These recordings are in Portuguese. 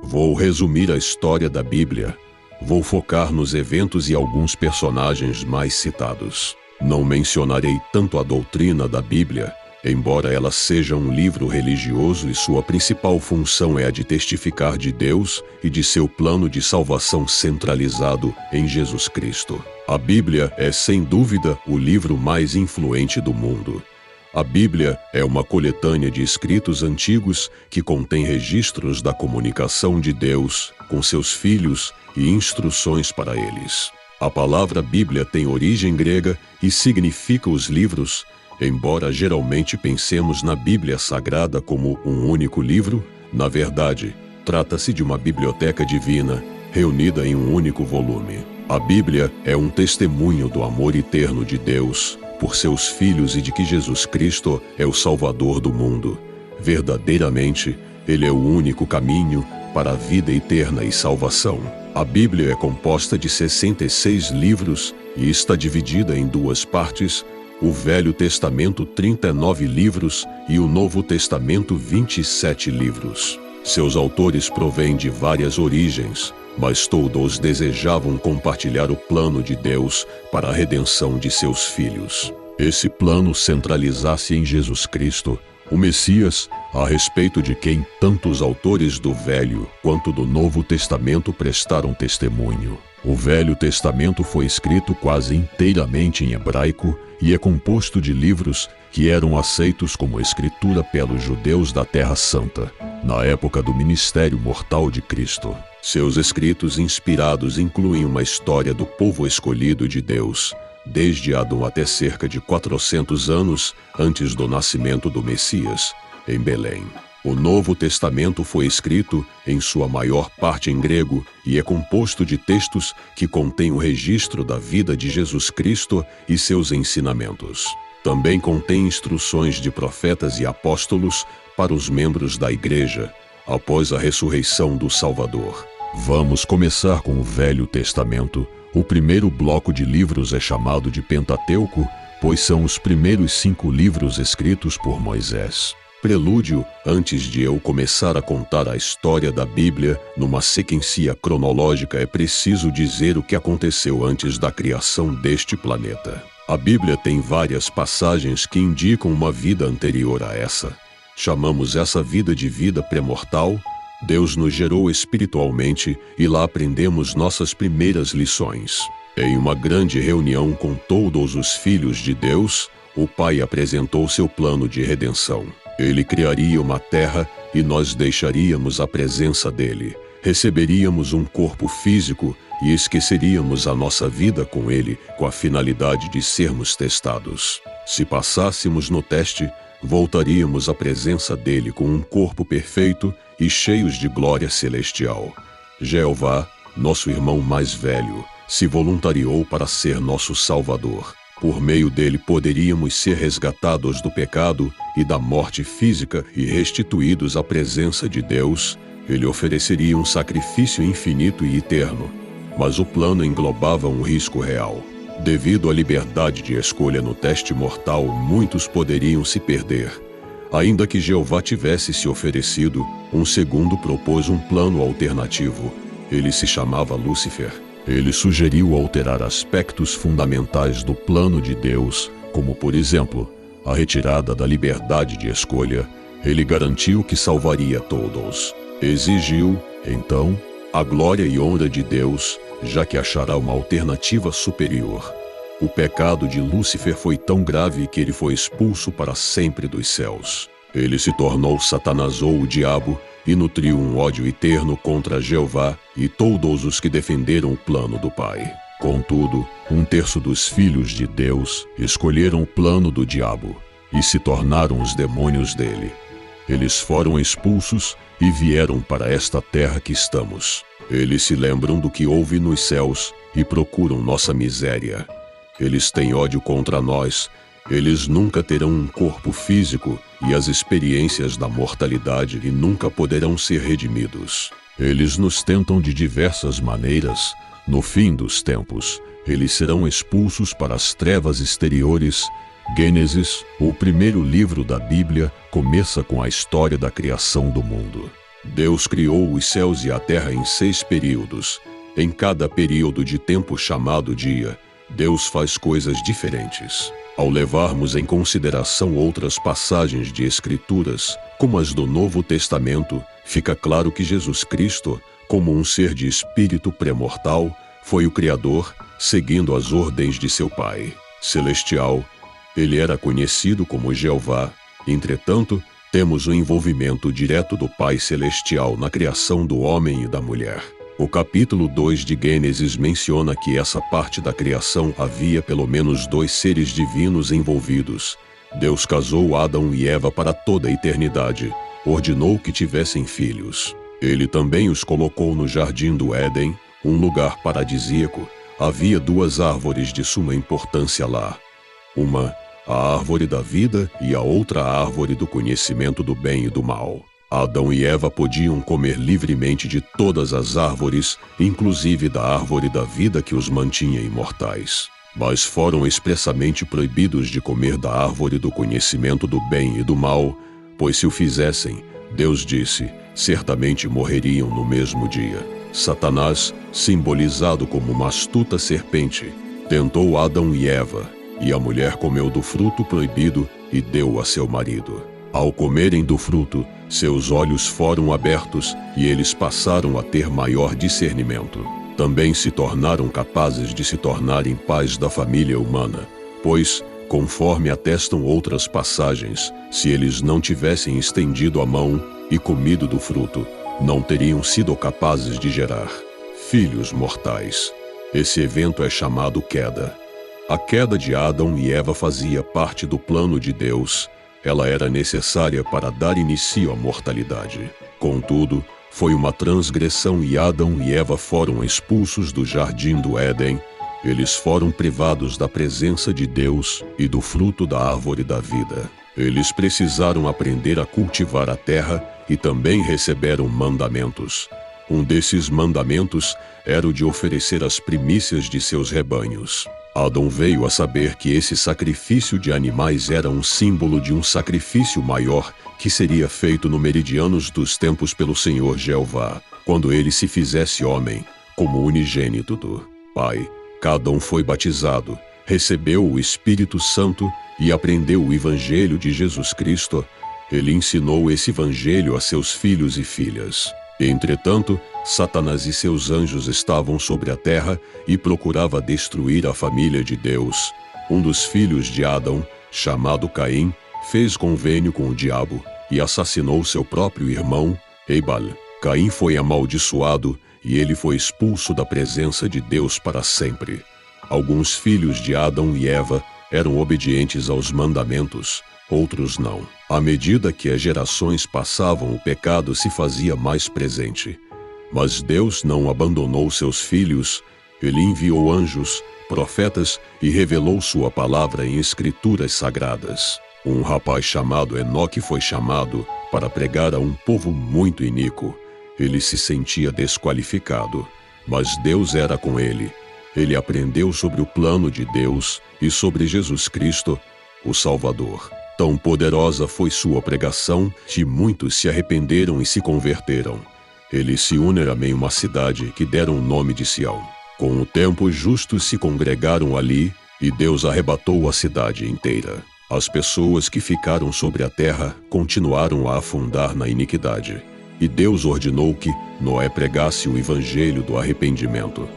Vou resumir a história da Bíblia. Vou focar nos eventos e alguns personagens mais citados. Não mencionarei tanto a doutrina da Bíblia, embora ela seja um livro religioso e sua principal função é a de testificar de Deus e de seu plano de salvação centralizado em Jesus Cristo. A Bíblia é, sem dúvida, o livro mais influente do mundo. A Bíblia é uma coletânea de escritos antigos que contém registros da comunicação de Deus com seus filhos e instruções para eles. A palavra Bíblia tem origem grega e significa os livros, embora geralmente pensemos na Bíblia Sagrada como um único livro, na verdade, trata-se de uma biblioteca divina reunida em um único volume. A Bíblia é um testemunho do amor eterno de Deus por seus filhos e de que Jesus Cristo é o Salvador do mundo. Verdadeiramente, Ele é o único caminho para a vida eterna e salvação. A Bíblia é composta de 66 livros e está dividida em duas partes, o Velho Testamento 39 livros e o Novo Testamento 27 livros. Seus autores provêm de várias origens, mas todos desejavam compartilhar o plano de Deus para a redenção de seus filhos. Esse plano centralizasse em Jesus Cristo, o Messias, a respeito de quem tantos autores do Velho quanto do Novo Testamento prestaram testemunho. O Velho Testamento foi escrito quase inteiramente em hebraico e é composto de livros que eram aceitos como escritura pelos judeus da Terra Santa, na época do ministério mortal de Cristo. Seus escritos inspirados incluem uma história do povo escolhido de Deus, desde Adão até cerca de 400 anos antes do nascimento do Messias, em Belém. O Novo Testamento foi escrito, em sua maior parte em grego, e é composto de textos que contêm o registro da vida de Jesus Cristo e seus ensinamentos. Também contém instruções de profetas e apóstolos para os membros da Igreja, após a ressurreição do Salvador. Vamos começar com o Velho Testamento. O primeiro bloco de livros é chamado de Pentateuco, pois são os primeiros 5 livros escritos por Moisés. Prelúdio, antes de eu começar a contar a história da Bíblia numa sequência cronológica, é preciso dizer o que aconteceu antes da criação deste planeta. A Bíblia tem várias passagens que indicam uma vida anterior a essa. Chamamos essa vida de vida pré-mortal. Deus nos gerou espiritualmente e lá aprendemos nossas primeiras lições. Em uma grande reunião com todos os filhos de Deus, o Pai apresentou seu plano de redenção. Ele criaria uma terra e nós deixaríamos a presença dele. Receberíamos um corpo físico e esqueceríamos a nossa vida com ele com a finalidade de sermos testados. Se passássemos no teste, voltaríamos à presença dele com um corpo perfeito e cheios de glória celestial. Jeová, nosso irmão mais velho, se voluntariou para ser nosso Salvador. Por meio dele poderíamos ser resgatados do pecado e da morte física e restituídos à presença de Deus. Ele ofereceria um sacrifício infinito e eterno, mas o plano englobava um risco real. Devido à liberdade de escolha no teste mortal, muitos poderiam se perder. Ainda que Jeová tivesse se oferecido, um segundo propôs um plano alternativo. Ele se chamava Lúcifer. Ele sugeriu alterar aspectos fundamentais do plano de Deus, como, por exemplo, a retirada da liberdade de escolha. Ele garantiu que salvaria todos. Exigiu, então, a glória e honra de Deus, já que achará uma alternativa superior. O pecado de Lúcifer foi tão grave que ele foi expulso para sempre dos céus. Ele se tornou Satanás ou o diabo e nutriu um ódio eterno contra Jeová e todos os que defenderam o plano do Pai. Contudo, 1/3 dos filhos de Deus escolheram o plano do diabo e se tornaram os demônios dele. Eles foram expulsos e vieram para esta terra que estamos. Eles se lembram do que houve nos céus e procuram nossa miséria. Eles têm ódio contra nós. Eles nunca terão um corpo físico e as experiências da mortalidade e nunca poderão ser redimidos. Eles nos tentam de diversas maneiras. No fim dos tempos, eles serão expulsos para as trevas exteriores. Gênesis, o primeiro livro da Bíblia, começa com a história da criação do mundo. Deus criou os céus e a terra em 6 períodos. Em cada período de tempo chamado dia, Deus faz coisas diferentes. Ao levarmos em consideração outras passagens de Escrituras, como as do Novo Testamento, fica claro que Jesus Cristo, como um ser de espírito pré-mortal, foi o Criador, seguindo as ordens de seu Pai celestial. Ele era conhecido como Jeová. Entretanto, temos o envolvimento direto do Pai Celestial na criação do homem e da mulher. O capítulo 2 de Gênesis menciona que essa parte da criação havia pelo menos 2 seres divinos envolvidos. Deus casou Adão e Eva para toda a eternidade, ordenou que tivessem filhos. Ele também os colocou no jardim do Éden, um lugar paradisíaco. Havia 2 árvores de suma importância lá. Uma, a árvore da vida, e a outra a árvore do conhecimento do bem e do mal. Adão e Eva podiam comer livremente de todas as árvores, inclusive da árvore da vida que os mantinha imortais. Mas foram expressamente proibidos de comer da árvore do conhecimento do bem e do mal, pois se o fizessem, Deus disse, certamente morreriam no mesmo dia. Satanás, simbolizado como uma astuta serpente, tentou Adão e Eva, e a mulher comeu do fruto proibido e deu a seu marido. Ao comerem do fruto, seus olhos foram abertos e eles passaram a ter maior discernimento. Também se tornaram capazes de se tornarem pais da família humana, pois, conforme atestam outras passagens, se eles não tivessem estendido a mão e comido do fruto, não teriam sido capazes de gerar filhos mortais. Esse evento é chamado queda. A queda de Adão e Eva fazia parte do plano de Deus. Ela era necessária para dar início à mortalidade. Contudo, foi uma transgressão e Adão e Eva foram expulsos do jardim do Éden. Eles foram privados da presença de Deus e do fruto da árvore da vida. Eles precisaram aprender a cultivar a terra e também receberam mandamentos. Um desses mandamentos era o de oferecer as primícias de seus rebanhos. Adão veio a saber que esse sacrifício de animais era um símbolo de um sacrifício maior que seria feito no meridianos dos tempos pelo Senhor Jeová, quando ele se fizesse homem, como unigênito do Pai. Cada um foi batizado, recebeu o Espírito Santo e aprendeu o Evangelho de Jesus Cristo. Ele ensinou esse Evangelho a seus filhos e filhas. Entretanto, Satanás e seus anjos estavam sobre a terra e procurava destruir a família de Deus. Um dos filhos de Adão, chamado Caim, fez convênio com o diabo e assassinou seu próprio irmão, Abel. Caim foi amaldiçoado e ele foi expulso da presença de Deus para sempre. Alguns filhos de Adão e Eva eram obedientes aos mandamentos, outros não. À medida que as gerações passavam, o pecado se fazia mais presente. Mas Deus não abandonou seus filhos. Ele enviou anjos, profetas e revelou sua palavra em escrituras sagradas. Um rapaz chamado Enoque foi chamado para pregar a um povo muito iníquo. Ele se sentia desqualificado, mas Deus era com ele. Ele aprendeu sobre o plano de Deus e sobre Jesus Cristo, o Salvador. Tão poderosa foi sua pregação que muitos se arrependeram e se converteram. Eles se uniram em uma cidade que deram o nome de Sião. Com o tempo, justos se congregaram ali e Deus arrebatou a cidade inteira. As pessoas que ficaram sobre a terra continuaram a afundar na iniquidade. E Deus ordenou que Noé pregasse o evangelho do arrependimento.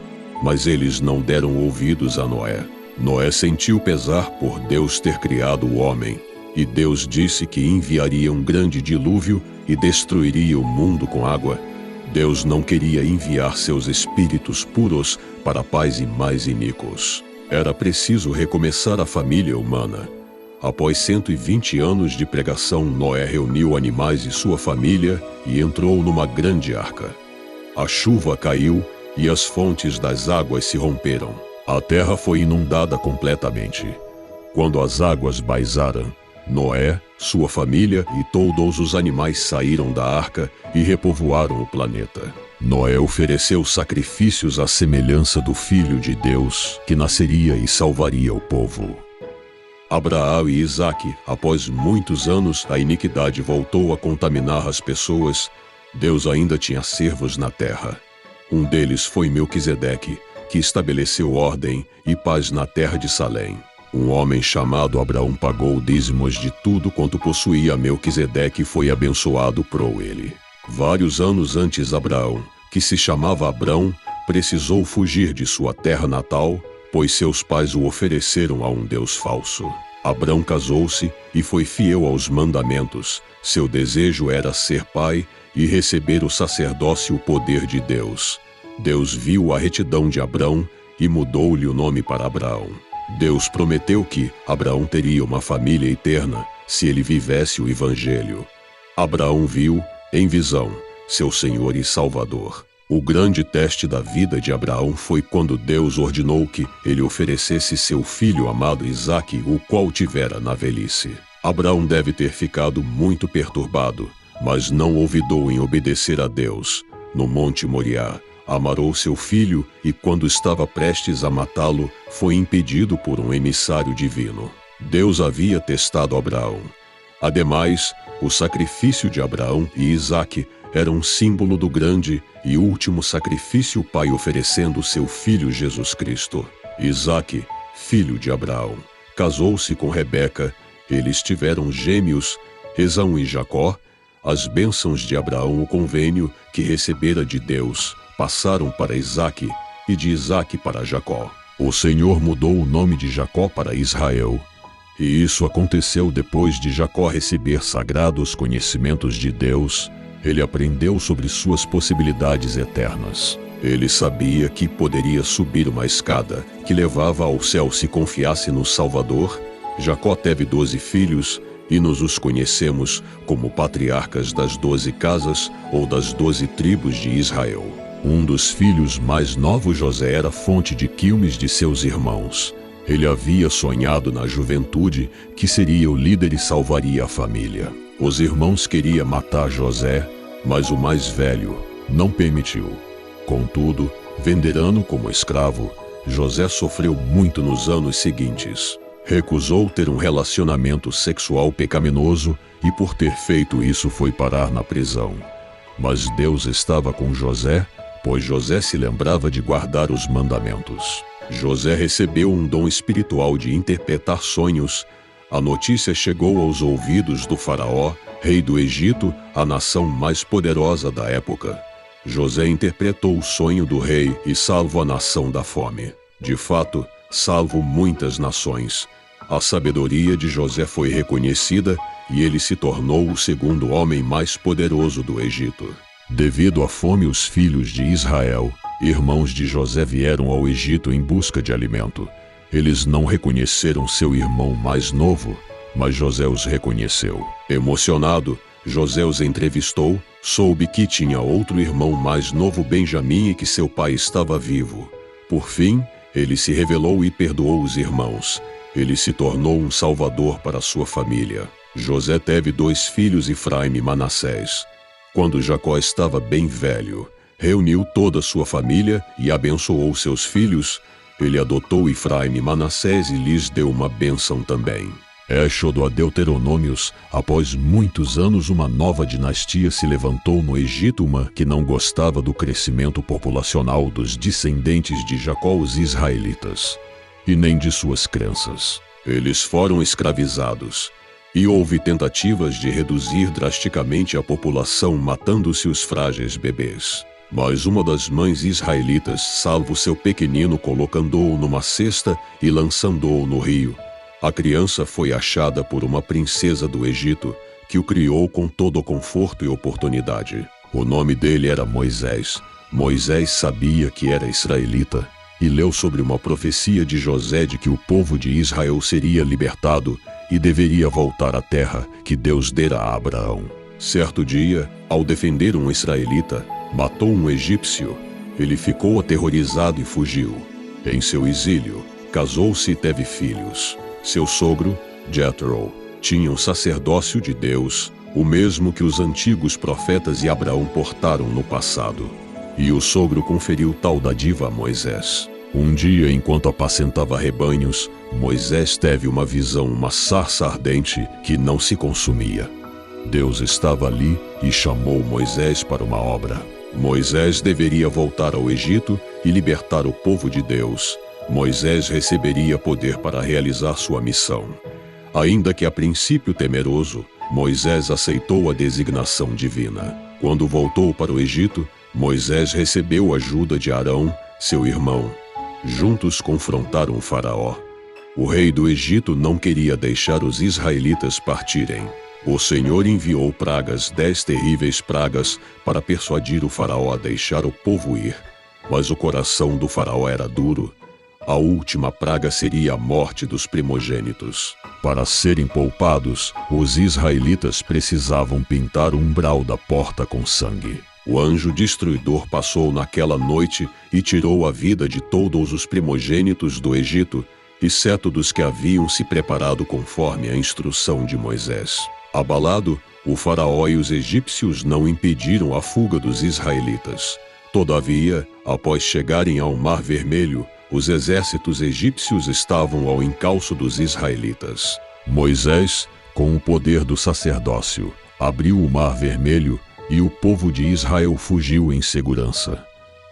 Mas eles não deram ouvidos a Noé. Noé sentiu pesar por Deus ter criado o homem. E Deus disse que enviaria um grande dilúvio e destruiria o mundo com água. Deus não queria enviar seus espíritos puros para pais e mais iníquos. Era preciso recomeçar a família humana. Após 120 anos de pregação, Noé reuniu animais e sua família e entrou numa grande arca. A chuva caiu e as fontes das águas se romperam. A terra foi inundada completamente. Quando as águas baizaram, Noé, sua família e todos os animais saíram da arca e repovoaram o planeta. Noé ofereceu sacrifícios à semelhança do Filho de Deus, que nasceria e salvaria o povo. Abraão e Isaque, após muitos anos, a iniquidade voltou a contaminar as pessoas. Deus ainda tinha servos na terra. Um deles foi Melquisedeque, que estabeleceu ordem e paz na terra de Salém. Um homem chamado Abraão pagou dízimos de tudo quanto possuía Melquisedeque e foi abençoado por ele. Vários anos antes, Abraão, que se chamava Abrão, precisou fugir de sua terra natal, pois seus pais o ofereceram a um Deus falso. Abrão casou-se e foi fiel aos mandamentos. Seu desejo era ser pai e receber o sacerdócio e o poder de Deus. Deus viu a retidão de Abrão e mudou-lhe o nome para Abraão. Deus prometeu que Abraão teria uma família eterna se ele vivesse o Evangelho. Abraão viu, em visão, seu Senhor e Salvador. O grande teste da vida de Abraão foi quando Deus ordenou que ele oferecesse seu filho amado Isaque, o qual tivera na velhice. Abraão deve ter ficado muito perturbado, mas não olvidou em obedecer a Deus. No Monte Moriá, amarrou seu filho e, quando estava prestes a matá-lo, foi impedido por um emissário divino. Deus havia testado Abraão. Ademais, o sacrifício de Abraão e Isaque era um símbolo do grande e último sacrifício, o pai oferecendo seu filho Jesus Cristo. Isaque, filho de Abraão, casou-se com Rebeca. Eles tiveram gêmeos, Esaú e Jacó. As bênçãos de Abraão, o convênio que recebera de Deus, passaram para Isaque e de Isaque para Jacó. O Senhor mudou o nome de Jacó para Israel. E isso aconteceu depois de Jacó receber sagrados conhecimentos de Deus. Ele aprendeu sobre suas possibilidades eternas. Ele sabia que poderia subir uma escada que levava ao céu se confiasse no Salvador. Jacó teve 12 filhos e nos os conhecemos como patriarcas das 12 casas ou das 12 tribos de Israel. Um dos filhos mais novos, José, era fonte de quilmes de seus irmãos. Ele havia sonhado na juventude que seria o líder e salvaria a família. Os irmãos queriam matar José, mas o mais velho não permitiu. Contudo, venderando como escravo, José sofreu muito nos anos seguintes. Recusou ter um relacionamento sexual pecaminoso e, por ter feito isso, foi parar na prisão. Mas Deus estava com José, pois José se lembrava de guardar os mandamentos. José recebeu um dom espiritual de interpretar sonhos. A notícia chegou aos ouvidos do faraó, rei do Egito, a nação mais poderosa da época. José interpretou o sonho do rei e salvou a nação da fome. De fato, salvou muitas nações. A sabedoria de José foi reconhecida e ele se tornou o segundo homem mais poderoso do Egito. Devido à fome, os filhos de Israel, irmãos de José, vieram ao Egito em busca de alimento. Eles não reconheceram seu irmão mais novo, mas José os reconheceu. Emocionado, José os entrevistou, soube que tinha outro irmão mais novo, Benjamim, e que seu pai estava vivo. Por fim, ele se revelou e perdoou os irmãos. Ele se tornou um salvador para sua família. José teve 2 filhos, Efraim e Manassés. Quando Jacó estava bem velho, reuniu toda a sua família e abençoou seus filhos. Ele adotou Efraim e Manassés e lhes deu uma bênção também. Êxodo a Deuteronômios. Após muitos anos, uma nova dinastia se levantou no Egito, uma que não gostava do crescimento populacional dos descendentes de Jacó, os israelitas, e nem de suas crenças. Eles foram escravizados, e houve tentativas de reduzir drasticamente a população, matando-se os frágeis bebês. Mas uma das mães israelitas salva o seu pequenino, colocando-o numa cesta e lançando-o no rio. A criança foi achada por uma princesa do Egito, que o criou com todo o conforto e oportunidade. O nome dele era Moisés. Moisés sabia que era israelita e leu sobre uma profecia de José de que o povo de Israel seria libertado e deveria voltar à terra que Deus dera a Abraão. Certo dia, ao defender um israelita, matou um egípcio. Ele ficou aterrorizado e fugiu. Em seu exílio, casou-se e teve filhos. Seu sogro, Jétro, tinha um sacerdócio de Deus, o mesmo que os antigos profetas e Abraão portaram no passado. E o sogro conferiu tal dádiva a Moisés. Um dia, enquanto apacentava rebanhos, Moisés teve uma visão, uma sarça ardente que não se consumia. Deus estava ali e chamou Moisés para uma obra. Moisés deveria voltar ao Egito e libertar o povo de Deus. Moisés receberia poder para realizar sua missão. Ainda que a princípio temeroso, Moisés aceitou a designação divina. Quando voltou para o Egito, Moisés recebeu a ajuda de Arão, seu irmão. Juntos confrontaram o Faraó. O rei do Egito não queria deixar os israelitas partirem. O Senhor enviou pragas, 10 terríveis pragas, para persuadir o Faraó a deixar o povo ir. Mas o coração do Faraó era duro. A última praga seria a morte dos primogênitos. Para serem poupados, os israelitas precisavam pintar o umbral da porta com sangue. O anjo destruidor passou naquela noite e tirou a vida de todos os primogênitos do Egito, exceto dos que haviam se preparado conforme a instrução de Moisés. Abalado, o Faraó e os egípcios não impediram a fuga dos israelitas. Todavia, após chegarem ao Mar Vermelho, os exércitos egípcios estavam ao encalço dos israelitas. Moisés, com o poder do sacerdócio, abriu o Mar Vermelho e o povo de Israel fugiu em segurança.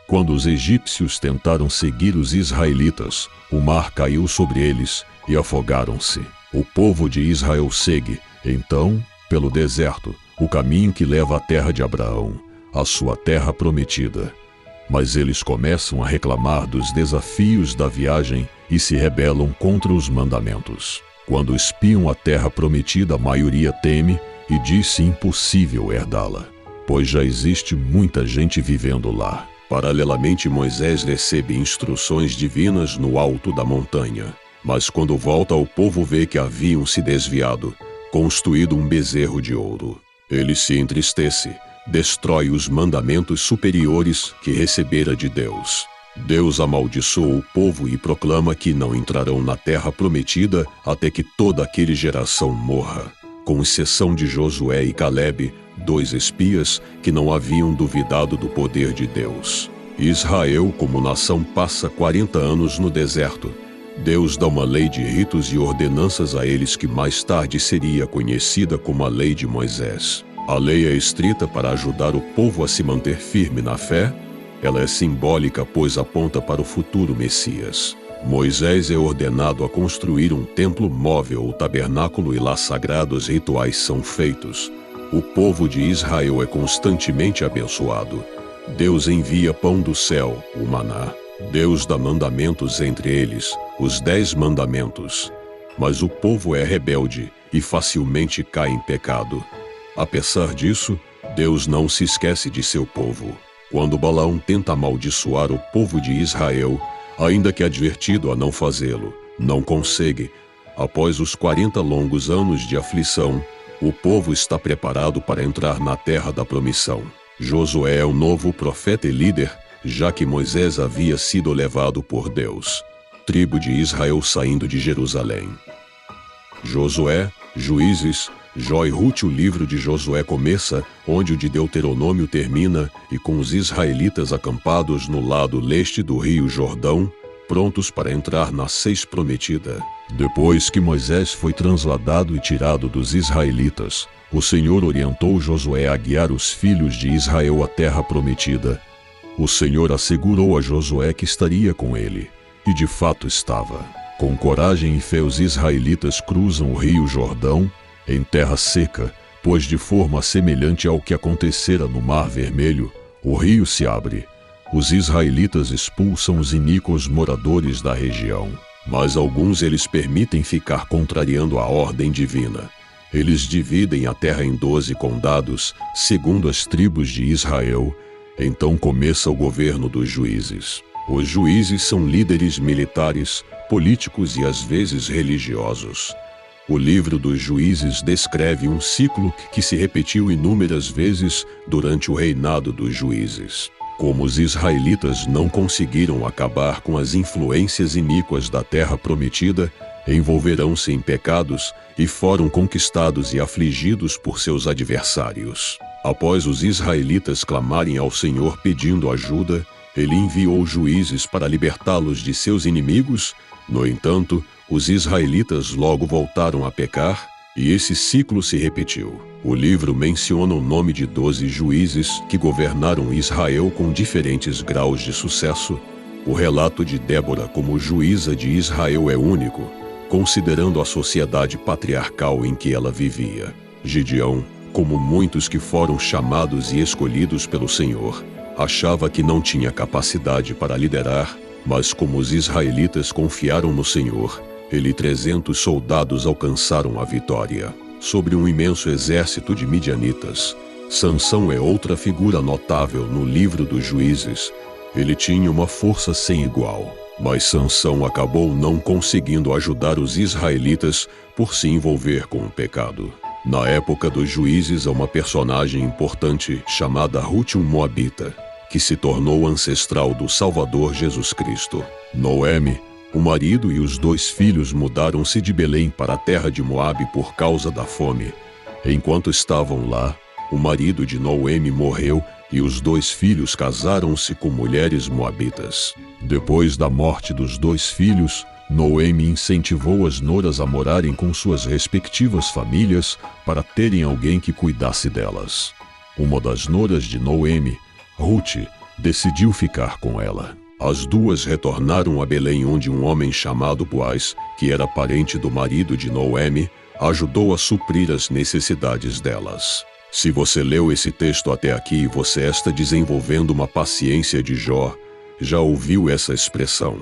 Quando os egípcios tentaram seguir os israelitas, o mar caiu sobre eles e afogaram-se. O povo de Israel segue, então, pelo deserto, o caminho que leva à terra de Abraão, a sua terra prometida. Mas eles começam a reclamar dos desafios da viagem e se rebelam contra os mandamentos. Quando espiam a terra prometida, a maioria teme e diz-se impossível herdá-la, pois já existe muita gente vivendo lá. Paralelamente, Moisés recebe instruções divinas no alto da montanha. Mas quando volta, o povo vê que haviam se desviado, construído um bezerro de ouro. Ele se entristece, destrói os mandamentos superiores que recebera de Deus. Deus amaldiçoa o povo e proclama que não entrarão na terra prometida até que toda aquela geração morra, com exceção de Josué e Calebe, 2 espias que não haviam duvidado do poder de Deus. Israel, como nação, passa 40 anos no deserto. Deus dá uma lei de ritos e ordenanças a eles que mais tarde seria conhecida como a Lei de Moisés. A lei é estrita para ajudar o povo a se manter firme na fé. Ela é simbólica, pois aponta para o futuro Messias. Moisés é ordenado a construir um templo móvel ou tabernáculo e lá sagrados rituais são feitos. O povo de Israel é constantemente abençoado. Deus envia pão do céu, o maná. Deus dá mandamentos, entre eles, os 10 mandamentos. Mas o povo é rebelde e facilmente cai em pecado. Apesar disso, Deus não se esquece de seu povo. Quando Balaão tenta amaldiçoar o povo de Israel, ainda que advertido a não fazê-lo, não consegue. Após os 40 longos anos de aflição, o povo está preparado para entrar na terra da promissão. Josué é o novo profeta e líder, já que Moisés havia sido levado por Deus. Tribo de Israel saindo de Jerusalém. Josué, Juízes, Jó e Rute. O livro de Josué começa onde o de Deuteronômio termina e com os israelitas acampados no lado leste do rio Jordão, prontos para entrar na Seis prometida. Depois que Moisés foi transladado e tirado dos israelitas, o Senhor orientou Josué a guiar os filhos de Israel à terra prometida. O Senhor assegurou a Josué que estaria com ele, e de fato estava. Com coragem e fé, os israelitas cruzam o rio Jordão em terra seca, pois de forma semelhante ao que acontecera no Mar Vermelho, o rio se abre. Os israelitas expulsam os iníquos moradores da região, mas alguns eles permitem ficar contrariando a ordem divina. Eles dividem a terra em 12 condados, segundo as tribos de Israel. Então começa o governo dos juízes. Os juízes são líderes militares, políticos e às vezes religiosos. O livro dos Juízes descreve um ciclo que se repetiu inúmeras vezes durante o reinado dos juízes. Como os israelitas não conseguiram acabar com as influências iníquas da terra prometida, envolverão-se em pecados e foram conquistados e afligidos por seus adversários. Após os israelitas clamarem ao Senhor pedindo ajuda, ele enviou juízes para libertá-los de seus inimigos. No entanto, os israelitas logo voltaram a pecar e esse ciclo se repetiu. O livro menciona o nome de 12 juízes que governaram Israel com diferentes graus de sucesso. O relato de Débora como juíza de Israel é único, considerando a sociedade patriarcal em que ela vivia. Gideão, como muitos que foram chamados e escolhidos pelo Senhor, achava que não tinha capacidade para liderar, mas como os israelitas confiaram no Senhor, ele e 300 soldados alcançaram a vitória sobre um imenso exército de midianitas. Sansão é outra figura notável no livro dos Juízes. Ele tinha uma força sem igual, mas Sansão acabou não conseguindo ajudar os israelitas por se envolver com o pecado. Na época dos Juízes, há uma personagem importante chamada Ruth, Moabita, que se tornou ancestral do Salvador Jesus Cristo. Noemi, o marido e os 2 filhos mudaram-se de Belém para a terra de Moabe por causa da fome. Enquanto estavam lá, o marido de Noemi morreu e os 2 filhos casaram-se com mulheres moabitas. Depois da morte dos 2 filhos, Noemi incentivou as noras a morarem com suas respectivas famílias para terem alguém que cuidasse delas. Uma das noras de Noemi, Ruth, decidiu ficar com ela. As 2 retornaram a Belém, onde um homem chamado Boaz, que era parente do marido de Noemi, ajudou a suprir as necessidades delas. Se você leu esse texto até aqui e você está desenvolvendo uma paciência de Jó, já ouviu essa expressão,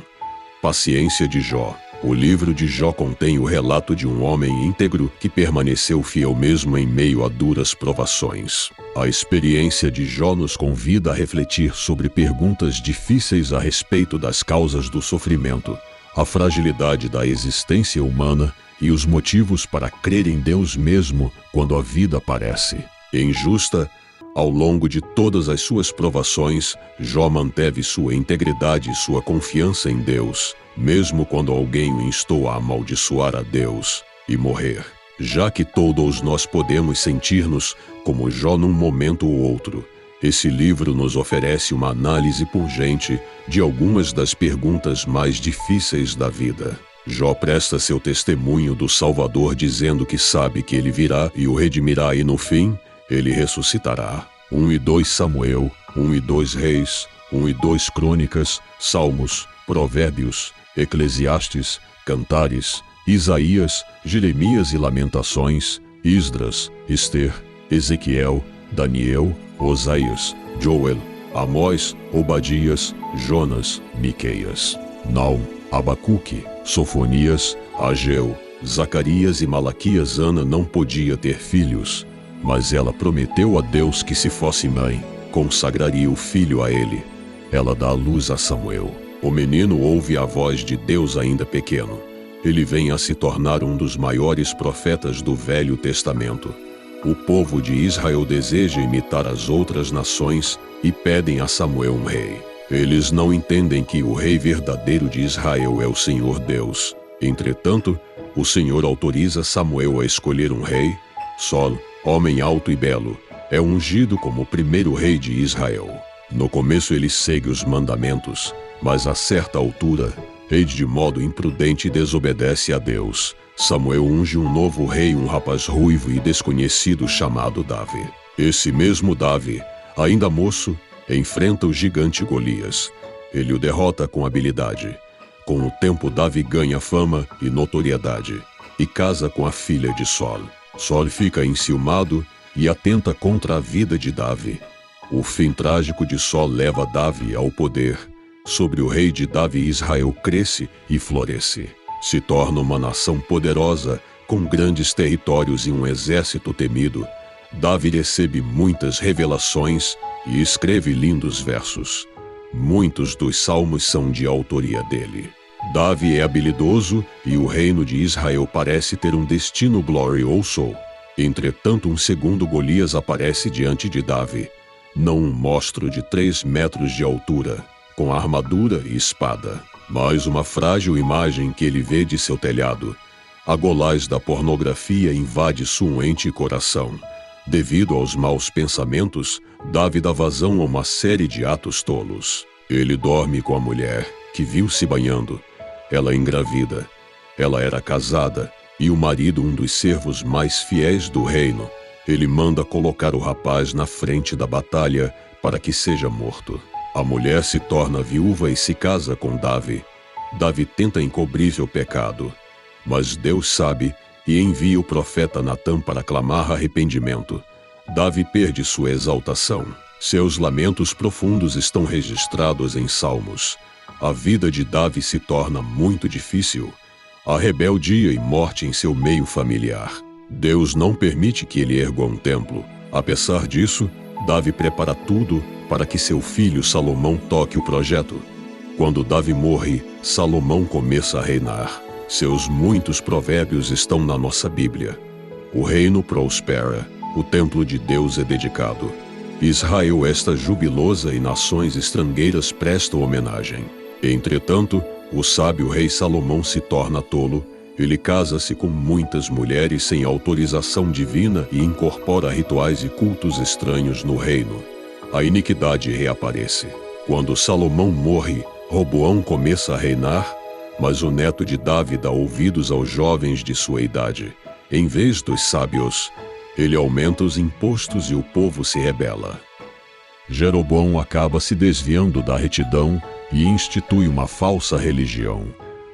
paciência de Jó. O livro de Jó contém o relato de um homem íntegro que permaneceu fiel mesmo em meio a duras provações. A experiência de Jó nos convida a refletir sobre perguntas difíceis a respeito das causas do sofrimento, a fragilidade da existência humana e os motivos para crer em Deus mesmo quando a vida parece injusta. Ao longo de todas as suas provações, Jó manteve sua integridade e sua confiança em Deus, mesmo quando alguém o instou a amaldiçoar a Deus e morrer. Já que todos nós podemos sentir-nos como Jó num momento ou outro, esse livro nos oferece uma análise pungente de algumas das perguntas mais difíceis da vida. Jó presta seu testemunho do Salvador dizendo que sabe que ele virá e o redimirá e no fim, ele ressuscitará. 1 e 2 Samuel, 1 e 2 Reis, 1 e 2 Crônicas, Salmos, Provérbios, Eclesiastes, Cantares, Isaías, Jeremias e Lamentações, Esdras, Ester, Ezequiel, Daniel, Oséias, Joel, Amós, Obadias, Jonas, Miqueias, Naum, Abacuque, Sofonias, Ageu, Zacarias e Malaquias. Ana não podia ter filhos, mas ela prometeu a Deus que, se fosse mãe, consagraria o filho a ele. Ela dá à luz a Samuel. O menino ouve a voz de Deus ainda pequeno. Ele vem a se tornar um dos maiores profetas do Velho Testamento. O povo de Israel deseja imitar as outras nações e pedem a Samuel um rei. Eles não entendem que o rei verdadeiro de Israel é o Senhor Deus. Entretanto, o Senhor autoriza Samuel a escolher um rei. Sol, homem alto e belo, é ungido como o primeiro rei de Israel. No começo ele segue os mandamentos, mas a certa altura, ele de modo imprudente desobedece a Deus. Samuel unge um novo rei, um rapaz ruivo e desconhecido chamado Davi. Esse mesmo Davi, ainda moço, enfrenta o gigante Golias. Ele o derrota com habilidade. Com o tempo, Davi ganha fama e notoriedade e casa com a filha de Sol. Sol fica enciumado e atenta contra a vida de Davi. O fim trágico de Sol leva Davi ao poder. Sobre o rei de Davi, Israel cresce e floresce. Se torna uma nação poderosa, com grandes territórios e um exército temido. Davi recebe muitas revelações e escreve lindos versos. Muitos dos salmos são de autoria dele. Davi é habilidoso e o reino de Israel parece ter um destino glorioso. Entretanto, um segundo Golias aparece diante de Davi. Não um monstro de 3 metros de altura, com armadura e espada, mas uma frágil imagem que ele vê de seu telhado. A Golás da pornografia invade sua mente e coração. Devido aos maus pensamentos, Davi dá vazão a uma série de atos tolos. Ele dorme com a mulher, que viu se banhando. Ela engravida. Ela era casada, e o marido um dos servos mais fiéis do reino. ele manda colocar o rapaz na frente da batalha para que seja morto. A mulher se torna viúva e se casa com Davi. Davi tenta encobrir seu pecado, mas Deus sabe e envia o profeta Natã para clamar arrependimento. Davi perde sua exaltação. Seus lamentos profundos estão registrados em Salmos. A vida de Davi se torna muito difícil. Há rebeldia e morte em seu meio familiar. Deus não permite que ele ergua um templo. Apesar disso, Davi prepara tudo para que seu filho Salomão toque o projeto. Quando Davi morre, Salomão começa a reinar. Seus muitos provérbios estão na nossa Bíblia. O reino prospera, o templo de Deus é dedicado. Israel está jubilosa e nações estrangeiras prestam homenagem. Entretanto, o sábio rei Salomão se torna tolo. Ele casa-se com muitas mulheres sem autorização divina e incorpora rituais e cultos estranhos no reino. A iniquidade reaparece. Quando Salomão morre, Roboão começa a reinar, mas o neto de Davi dá ouvidos aos jovens de sua idade. Em vez dos sábios, ele aumenta os impostos e o povo se rebela. Jeroboão acaba se desviando da retidão e institui uma falsa religião.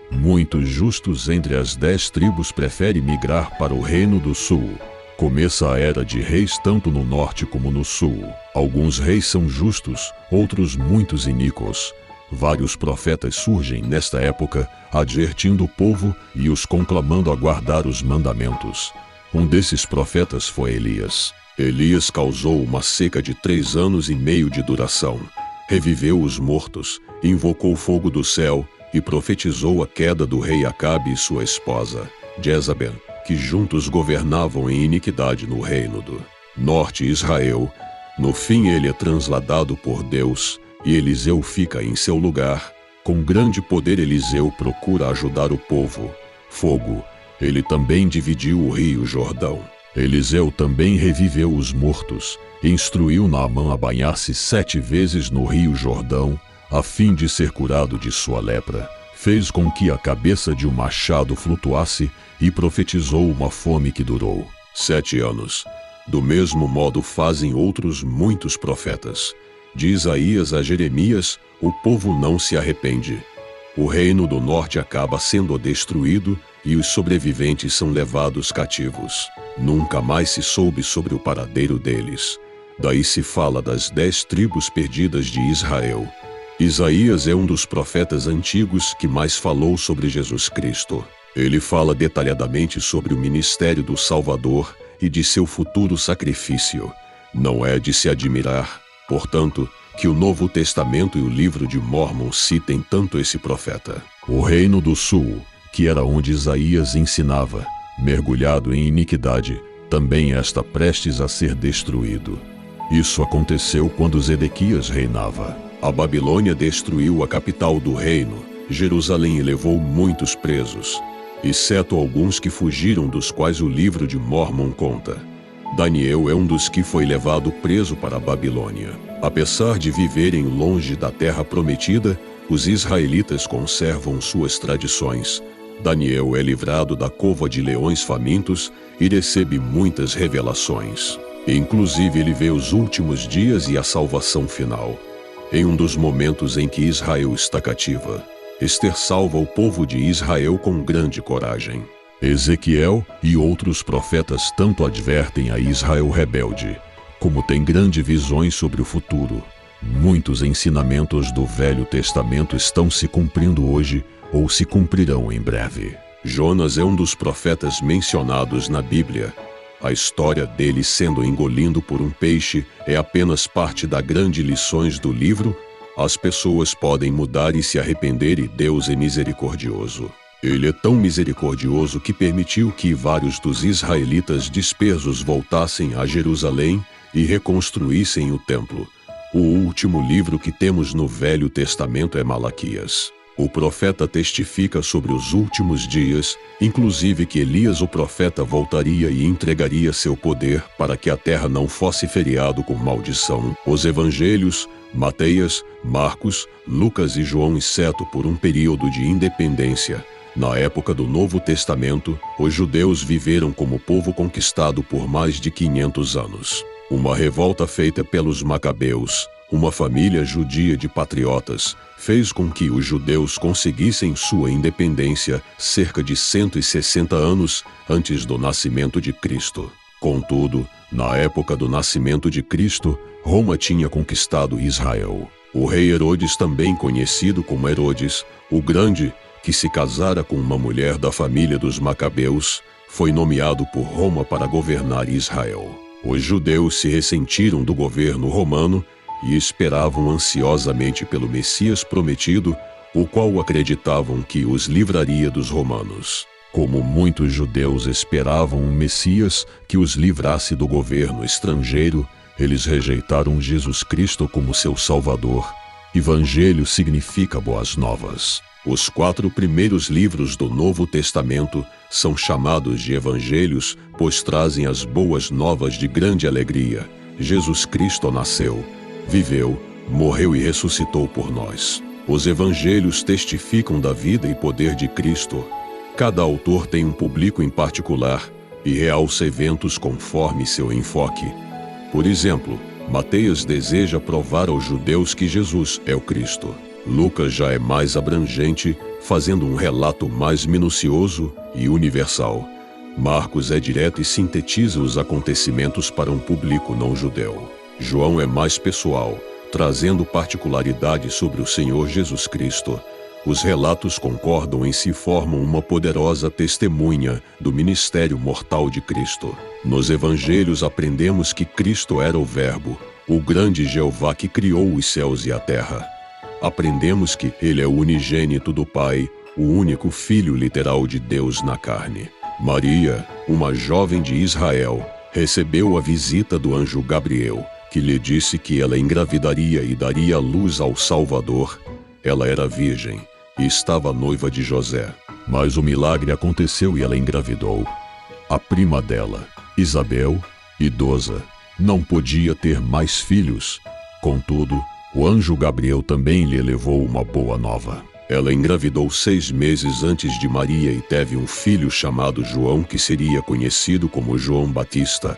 Muitos justos entre as 10 tribos preferem migrar para o reino do sul. Começa a era de reis tanto no norte como no sul. Alguns reis são justos, outros muitos iníquos. Vários profetas surgem nesta época, advertindo o povo e os conclamando a guardar os mandamentos. Um desses profetas foi Elias. Elias causou uma seca de 3 anos e meio de duração. Reviveu os mortos, invocou fogo do céu e profetizou a queda do rei Acabe e sua esposa, Jezabel, que juntos governavam em iniquidade no reino do norte Israel. No fim ele é transladado por Deus e Eliseu fica em seu lugar. Com grande poder Eliseu procura ajudar o povo. Fogo. Ele também dividiu o rio Jordão. Eliseu também reviveu os mortos, instruiu Naamã a banhar-se 7 vezes no rio Jordão, a fim de ser curado de sua lepra. Fez com que a cabeça de um machado flutuasse e profetizou uma fome que durou 7 anos. Do mesmo modo fazem outros muitos profetas. De Isaías a Jeremias, o povo não se arrepende. O reino do norte acaba sendo destruído e os sobreviventes são levados cativos. Nunca mais se soube sobre o paradeiro deles. Daí se fala das 10 tribos perdidas de Israel. Isaías é um dos profetas antigos que mais falou sobre Jesus Cristo. Ele fala detalhadamente sobre o ministério do Salvador e de seu futuro sacrifício. Não é de se admirar, portanto, que o Novo Testamento e o livro de Mórmon citem tanto esse profeta. O reino do sul, que era onde Isaías ensinava, mergulhado em iniquidade, também está prestes a ser destruído. Isso aconteceu quando Zedequias reinava. A Babilônia destruiu a capital do reino, Jerusalém, e levou muitos presos, exceto alguns que fugiram, dos quais o livro de Mórmon conta. Daniel é um dos que foi levado preso para a Babilônia. Apesar de viverem longe da terra prometida, os israelitas conservam suas tradições. Daniel é livrado da cova de leões famintos e recebe muitas revelações. Inclusive, ele vê os últimos dias e a salvação final. Em um dos momentos em que Israel está cativa, Ester salva o povo de Israel com grande coragem. Ezequiel e outros profetas tanto advertem a Israel rebelde, como têm grandes visões sobre o futuro. Muitos ensinamentos do Velho Testamento estão se cumprindo hoje ou se cumprirão em breve. Jonas é um dos profetas mencionados na Bíblia. A história dele sendo engolido por um peixe é apenas parte das grandes lições do livro. As pessoas podem mudar e se arrepender, e Deus é misericordioso. Ele é tão misericordioso que permitiu que vários dos israelitas dispersos voltassem a Jerusalém e reconstruíssem o templo. O último livro que temos no Velho Testamento é Malaquias. O profeta testifica sobre os últimos dias, inclusive que Elias o profeta voltaria e entregaria seu poder para que a terra não fosse feriado com maldição. Os evangelhos, Mateus, Marcos, Lucas e João, exceto por um período de independência, Na época do Novo Testamento, os judeus viveram como povo conquistado por mais de 500 anos. Uma revolta feita pelos Macabeus, uma família judia de patriotas, fez com que os judeus conseguissem sua independência cerca de 160 anos antes do nascimento de Cristo. Contudo, na época do nascimento de Cristo, Roma tinha conquistado Israel. O rei Herodes, também conhecido como Herodes, o Grande, que se casara com uma mulher da família dos Macabeus, foi nomeado por Roma para governar Israel. Os judeus se ressentiram do governo romano e esperavam ansiosamente pelo Messias prometido, o qual acreditavam que os livraria dos romanos. Como muitos judeus esperavam um Messias que os livrasse do governo estrangeiro, eles rejeitaram Jesus Cristo como seu Salvador. Evangelho significa boas novas. Os 4 primeiros livros do Novo Testamento são chamados de evangelhos, pois trazem as boas novas de grande alegria. Jesus Cristo nasceu, viveu, morreu e ressuscitou por nós. Os evangelhos testificam da vida e poder de Cristo. Cada autor tem um público em particular e realça eventos conforme seu enfoque. Por exemplo, Mateus deseja provar aos judeus que Jesus é o Cristo. Lucas já é mais abrangente, fazendo um relato mais minucioso e universal. Marcos é direto e sintetiza os acontecimentos para um público não judeu. João é mais pessoal, trazendo particularidades sobre o Senhor Jesus Cristo. Os relatos concordam em si e formam uma poderosa testemunha do ministério mortal de Cristo. Nos evangelhos aprendemos que Cristo era o Verbo, o grande Jeová que criou os céus e a terra. Aprendemos que Ele é o unigênito do Pai, o único Filho literal de Deus na carne. Maria, uma jovem de Israel, recebeu a visita do anjo Gabriel, que lhe disse que ela engravidaria e daria à luz ao Salvador. Ela era virgem e estava noiva de José. Mas o milagre aconteceu e ela engravidou. A prima dela, Isabel, idosa, não podia ter mais filhos. Contudo, o anjo Gabriel também lhe levou uma boa nova. Ela engravidou 6 meses antes de Maria e teve um filho chamado João, que seria conhecido como João Batista.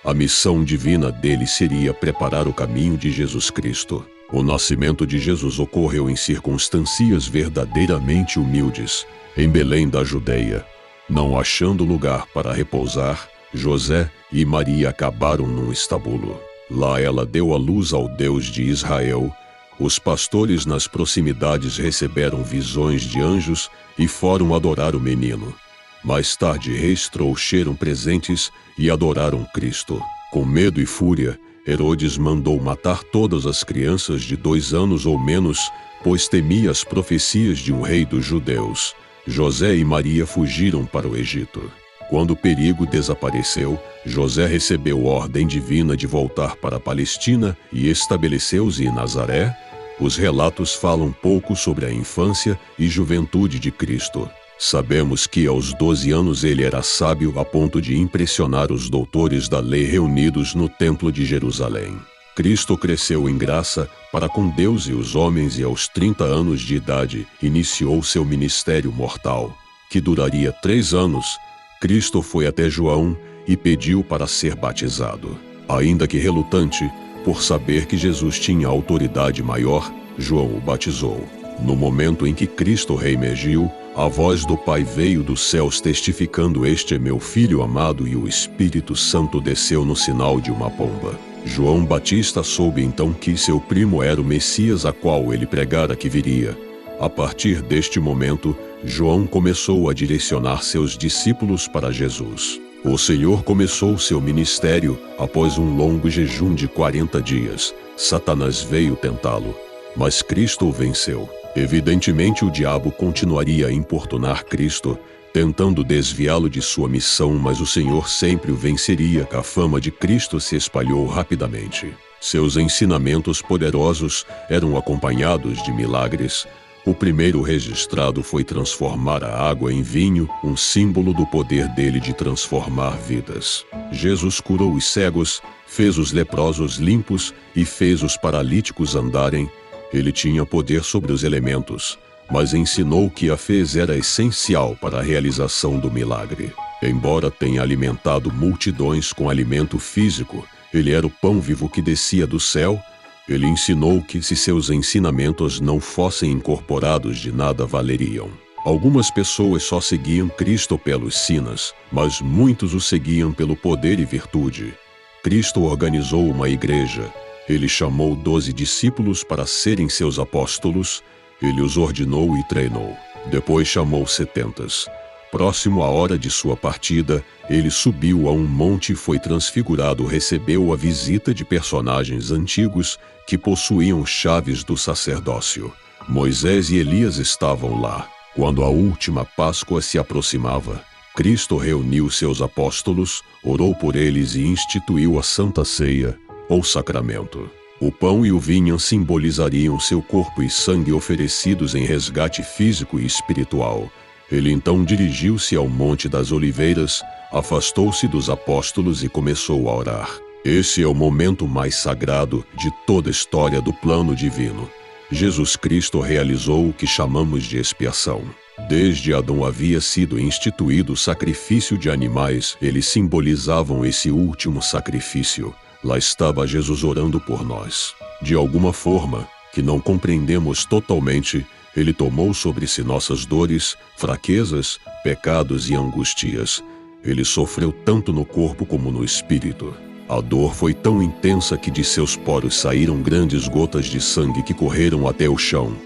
A missão divina dele seria preparar o caminho de Jesus Cristo. O nascimento de Jesus ocorreu em circunstâncias verdadeiramente humildes, em Belém da Judeia. Não achando lugar para repousar, José e Maria acabaram num estábulo. Lá ela deu à luz ao Deus de Israel. Os pastores nas proximidades receberam visões de anjos e foram adorar o menino. Mais tarde reis trouxeram presentes e adoraram Cristo. Com medo e fúria, Herodes mandou matar todas as crianças de 2 anos ou menos, pois temia as profecias de um rei dos judeus. José e Maria fugiram para o Egito. Quando o perigo desapareceu, José recebeu ordem divina de voltar para a Palestina e estabeleceu-se em Nazaré. Os relatos falam pouco sobre a infância e juventude de Cristo. Sabemos que aos 12 anos ele era sábio a ponto de impressionar os doutores da lei reunidos no Templo de Jerusalém. Cristo cresceu em graça para com Deus e os homens e aos 30 anos de idade iniciou seu ministério mortal, que duraria 3 anos. Cristo foi até João e pediu para ser batizado. Ainda que relutante, por saber que Jesus tinha autoridade maior, João o batizou. No momento em que Cristo reemergiu, a voz do Pai veio dos céus testificando: "Este é meu Filho amado", e o Espírito Santo desceu no sinal de uma pomba. João Batista soube então que seu primo era o Messias a qual ele pregara que viria. A partir deste momento, João começou a direcionar seus discípulos para Jesus. O Senhor começou seu ministério após um longo jejum de 40 dias. Satanás veio tentá-lo, mas Cristo o venceu. Evidentemente, o diabo continuaria a importunar Cristo, tentando desviá-lo de sua missão, mas o Senhor sempre o venceria. A fama de Cristo se espalhou rapidamente. Seus ensinamentos poderosos eram acompanhados de milagres. O primeiro registrado foi transformar a água em vinho, um símbolo do poder dele de transformar vidas. Jesus curou os cegos, fez os leprosos limpos e fez os paralíticos andarem. Ele tinha poder sobre os elementos, mas ensinou que a fé era essencial para a realização do milagre. Embora tenha alimentado multidões com alimento físico, ele era o pão vivo que descia do céu. Ele ensinou que, se seus ensinamentos não fossem incorporados, de nada valeriam. Algumas pessoas só seguiam Cristo pelos sinas, mas muitos o seguiam pelo poder e virtude. Cristo organizou uma igreja. Ele chamou 12 discípulos para serem seus apóstolos. Ele os ordenou e treinou. Depois chamou 70. Próximo à hora de sua partida, ele subiu a um monte e foi transfigurado. Recebeu a visita de personagens antigos que possuíam chaves do sacerdócio. Moisés e Elias estavam lá. Quando a última Páscoa se aproximava, Cristo reuniu seus apóstolos, orou por eles e instituiu a Santa Ceia, ou sacramento. O pão e o vinho simbolizariam seu corpo e sangue oferecidos em resgate físico e espiritual. Ele então dirigiu-se ao Monte das Oliveiras, afastou-se dos apóstolos e começou a orar. Esse é o momento mais sagrado de toda a história do plano divino. Jesus Cristo realizou o que chamamos de expiação. Desde Adão havia sido instituído o sacrifício de animais. Eles simbolizavam esse último sacrifício. Lá estava Jesus orando por nós. De alguma forma, que não compreendemos totalmente, ele tomou sobre si nossas dores, fraquezas, pecados e angustias. Ele sofreu tanto no corpo como no espírito. A dor foi tão intensa que de seus poros saíram grandes gotas de sangue que correram até o chão.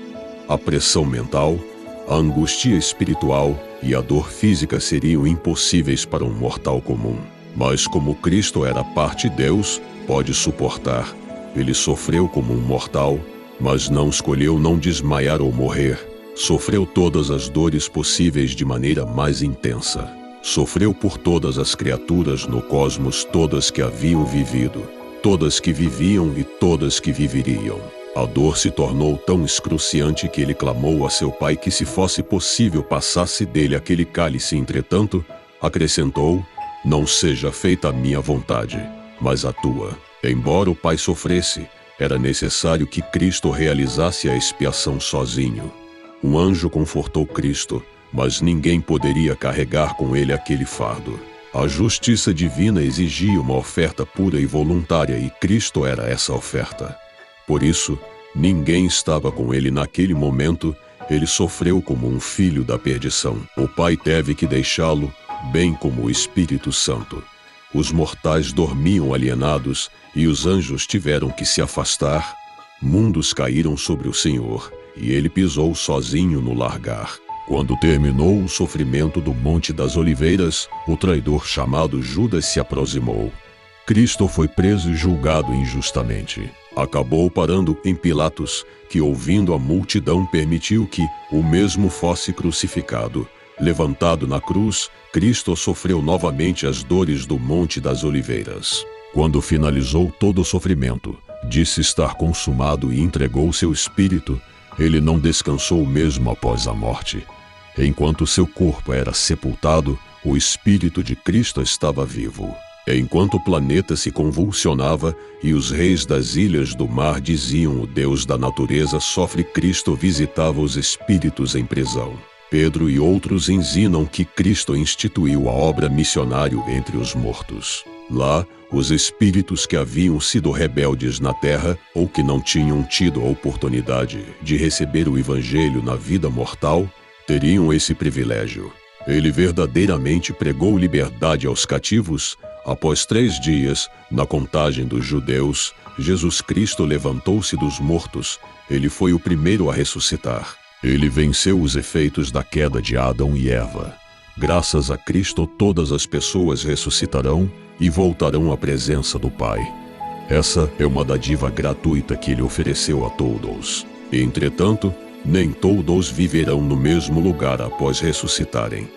A pressão mental, a angústia espiritual e a dor física seriam impossíveis para um mortal comum. Mas como Cristo era parte Deus, pode suportar. Ele sofreu como um mortal, mas não escolheu não desmaiar ou morrer. Sofreu todas as dores possíveis de maneira mais intensa. Sofreu por todas as criaturas no cosmos, todas que haviam vivido, todas que viviam e todas que viveriam. A dor se tornou tão excruciante que ele clamou a seu Pai que, se fosse possível, passasse dele aquele cálice. Entretanto, acrescentou: não seja feita a minha vontade, mas a tua. Embora o Pai sofresse, era necessário que Cristo realizasse a expiação sozinho. Um anjo confortou Cristo, mas ninguém poderia carregar com ele aquele fardo. A justiça divina exigia uma oferta pura e voluntária, e Cristo era essa oferta. Por isso, ninguém estava com ele naquele momento. Ele sofreu como um filho da perdição. O Pai teve que deixá-lo, bem como o Espírito Santo. Os mortais dormiam alienados e os anjos tiveram que se afastar. Mundos caíram sobre o Senhor e ele pisou sozinho no largar. Quando terminou o sofrimento do Monte das Oliveiras, o traidor chamado Judas se aproximou. Cristo foi preso e julgado injustamente. Acabou parando em Pilatos, que, ouvindo a multidão, permitiu que o mesmo fosse crucificado. Levantado na cruz, Cristo sofreu novamente as dores do Monte das Oliveiras. Quando finalizou todo o sofrimento, disse estar consumado e entregou seu espírito. Ele não descansou mesmo após a morte. Enquanto seu corpo era sepultado, o espírito de Cristo estava vivo. Enquanto o planeta se convulsionava e os reis das ilhas do mar diziam: o Deus da natureza sofre, Cristo visitava os espíritos em prisão. Pedro e outros ensinam que Cristo instituiu a obra missionária entre os mortos. Lá, os espíritos que haviam sido rebeldes na terra ou que não tinham tido a oportunidade de receber o Evangelho na vida mortal, teriam esse privilégio. Ele verdadeiramente pregou liberdade aos cativos. Após 3 dias, na contagem dos judeus, Jesus Cristo levantou-se dos mortos. Ele foi o primeiro a ressuscitar. Ele venceu os efeitos da queda de Adão e Eva. Graças a Cristo, todas as pessoas ressuscitarão e voltarão à presença do Pai. Essa é uma dádiva gratuita que ele ofereceu a todos. Entretanto, nem todos viverão no mesmo lugar após ressuscitarem.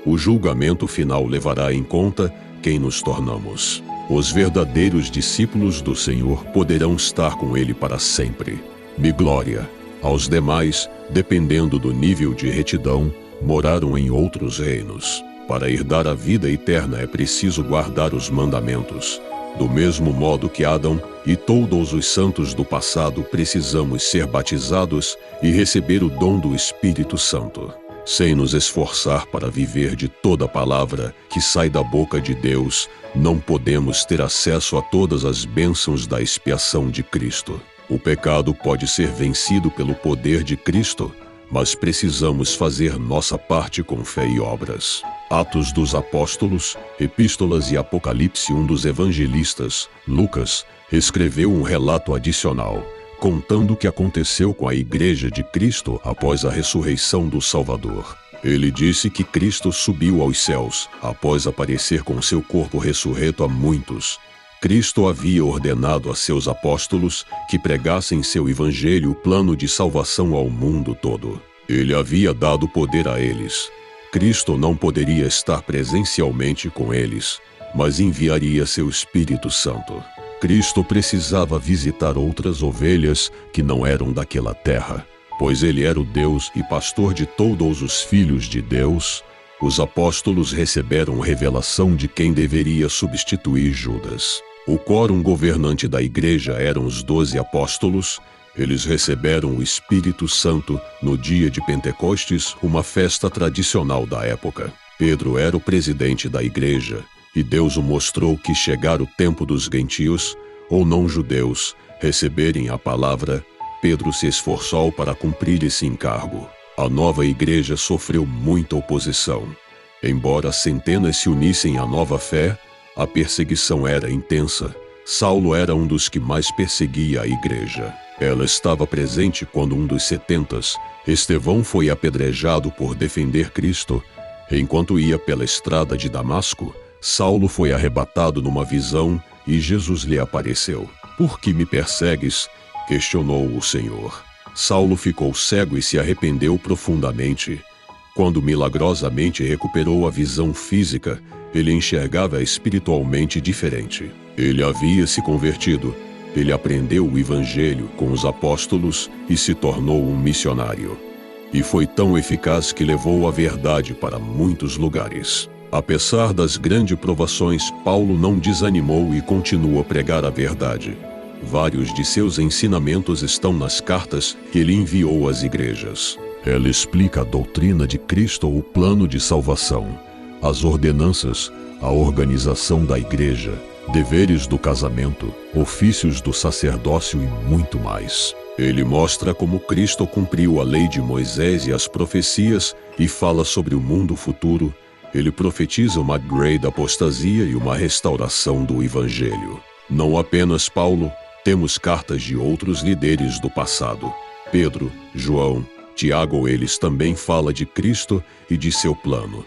O julgamento final levará em conta quem nos tornamos. Os verdadeiros discípulos do Senhor poderão estar com ele para sempre. Me glória. Aos demais, dependendo do nível de retidão, moraram em outros reinos. Para herdar a vida eterna é preciso guardar os mandamentos. Do mesmo modo que Adão e todos os santos do passado precisamos ser batizados e receber o dom do Espírito Santo. Sem nos esforçar para viver de toda palavra que sai da boca de Deus, não podemos ter acesso a todas as bênçãos da expiação de Cristo. O pecado pode ser vencido pelo poder de Cristo, mas precisamos fazer nossa parte com fé e obras. Atos dos Apóstolos, Epístolas e Apocalipse. Um dos evangelistas, Lucas, escreveu um relato adicional, contando o que aconteceu com a Igreja de Cristo após a ressurreição do Salvador. Ele disse que Cristo subiu aos céus, após aparecer com seu corpo ressurreto a muitos. Cristo havia ordenado a seus apóstolos que pregassem seu evangelho, o plano de salvação ao mundo todo. Ele havia dado poder a eles. Cristo não poderia estar presencialmente com eles, mas enviaria seu Espírito Santo. Cristo precisava visitar outras ovelhas que não eram daquela terra, pois ele era o Deus e pastor de todos os filhos de Deus. Os apóstolos receberam revelação de quem deveria substituir Judas. O quórum governante da igreja eram os 12 apóstolos. Eles receberam o Espírito Santo no dia de Pentecostes, uma festa tradicional da época. Pedro era o presidente da igreja, e Deus o mostrou que chegara o tempo dos gentios, ou não-judeus, receberem a palavra. Pedro se esforçou para cumprir esse encargo. A nova igreja sofreu muita oposição. Embora centenas se unissem à nova fé, a perseguição era intensa. Saulo era um dos que mais perseguia a igreja. Ela estava presente quando um dos 70, Estevão, foi apedrejado por defender Cristo. Enquanto ia pela estrada de Damasco, Saulo foi arrebatado numa visão e Jesus lhe apareceu. "Por que me persegues?", questionou o Senhor. Saulo ficou cego e se arrependeu profundamente. Quando milagrosamente recuperou a visão física, ele enxergava espiritualmente diferente. Ele havia se convertido. Ele aprendeu o Evangelho com os apóstolos e se tornou um missionário. E foi tão eficaz que levou a verdade para muitos lugares. Apesar das grandes provações, Paulo não desanimou e continuou a pregar a verdade. Vários de seus ensinamentos estão nas cartas que ele enviou às igrejas. Ela explica a doutrina de Cristo, o plano de salvação, as ordenanças, a organização da igreja, deveres do casamento, ofícios do sacerdócio e muito mais. Ele mostra como Cristo cumpriu a lei de Moisés e as profecias e fala sobre o mundo futuro. Ele profetiza uma grande apostasia e uma restauração do Evangelho. Não apenas Paulo, temos cartas de outros líderes do passado. Pedro, João, Tiago, eles também falam de Cristo e de seu plano.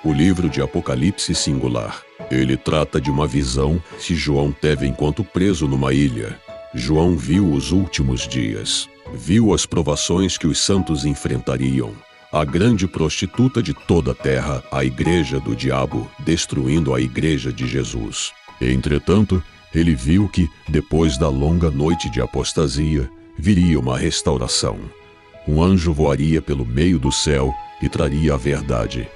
O livro de Apocalipse singular. Ele trata de uma visão que João teve enquanto preso numa ilha. João viu os últimos dias. Viu as provações que os santos enfrentariam. A grande prostituta de toda a terra, a igreja do diabo, destruindo a igreja de Jesus. Entretanto, ele viu que, depois da longa noite de apostasia, viria uma restauração. Um anjo voaria pelo meio do céu e traria a verdade.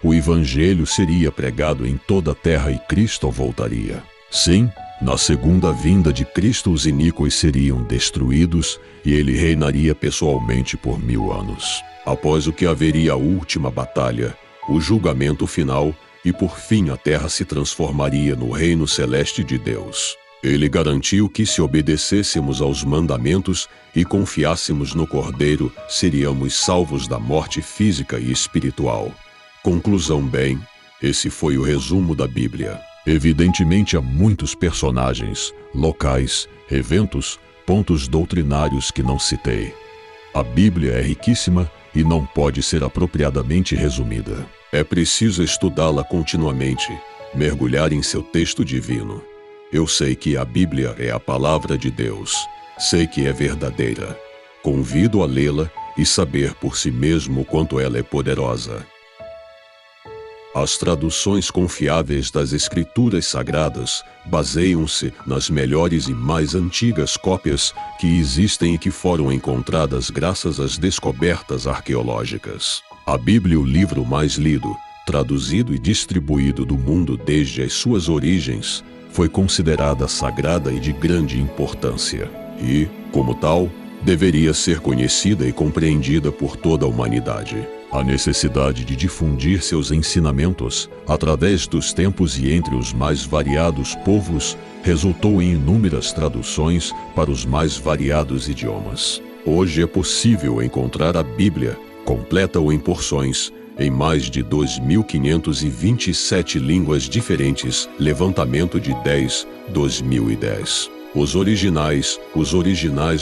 O Evangelho seria pregado em toda a terra e Cristo voltaria. Sim, na segunda vinda de Cristo os iníquos seriam destruídos e ele reinaria pessoalmente por 1000 anos. Após o que haveria a última batalha, o julgamento final, e por fim a terra se transformaria no reino celeste de Deus. Ele garantiu que se obedecêssemos aos mandamentos e confiássemos no Cordeiro, seríamos salvos da morte física e espiritual. Conclusão: bem, esse foi o resumo da Bíblia. Evidentemente há muitos personagens, locais, eventos, pontos doutrinários que não citei. A Bíblia é riquíssima e não pode ser apropriadamente resumida. É preciso estudá-la continuamente, mergulhar em seu texto divino. Eu sei que a Bíblia é a palavra de Deus. Sei que é verdadeira. Convido a lê-la e saber por si mesmo quanto ela é poderosa. As traduções confiáveis das Escrituras Sagradas baseiam-se nas melhores e mais antigas cópias que existem e que foram encontradas graças às descobertas arqueológicas. A Bíblia, o livro mais lido, traduzido e distribuído do mundo desde as suas origens, foi considerada sagrada e de grande importância, e, como tal, deveria ser conhecida e compreendida por toda a humanidade. A necessidade de difundir seus ensinamentos através dos tempos e entre os mais variados povos resultou em inúmeras traduções para os mais variados idiomas. Hoje é possível encontrar a Bíblia, completa ou em porções, em mais de 2.527 línguas diferentes, levantamento de 2010. Os originais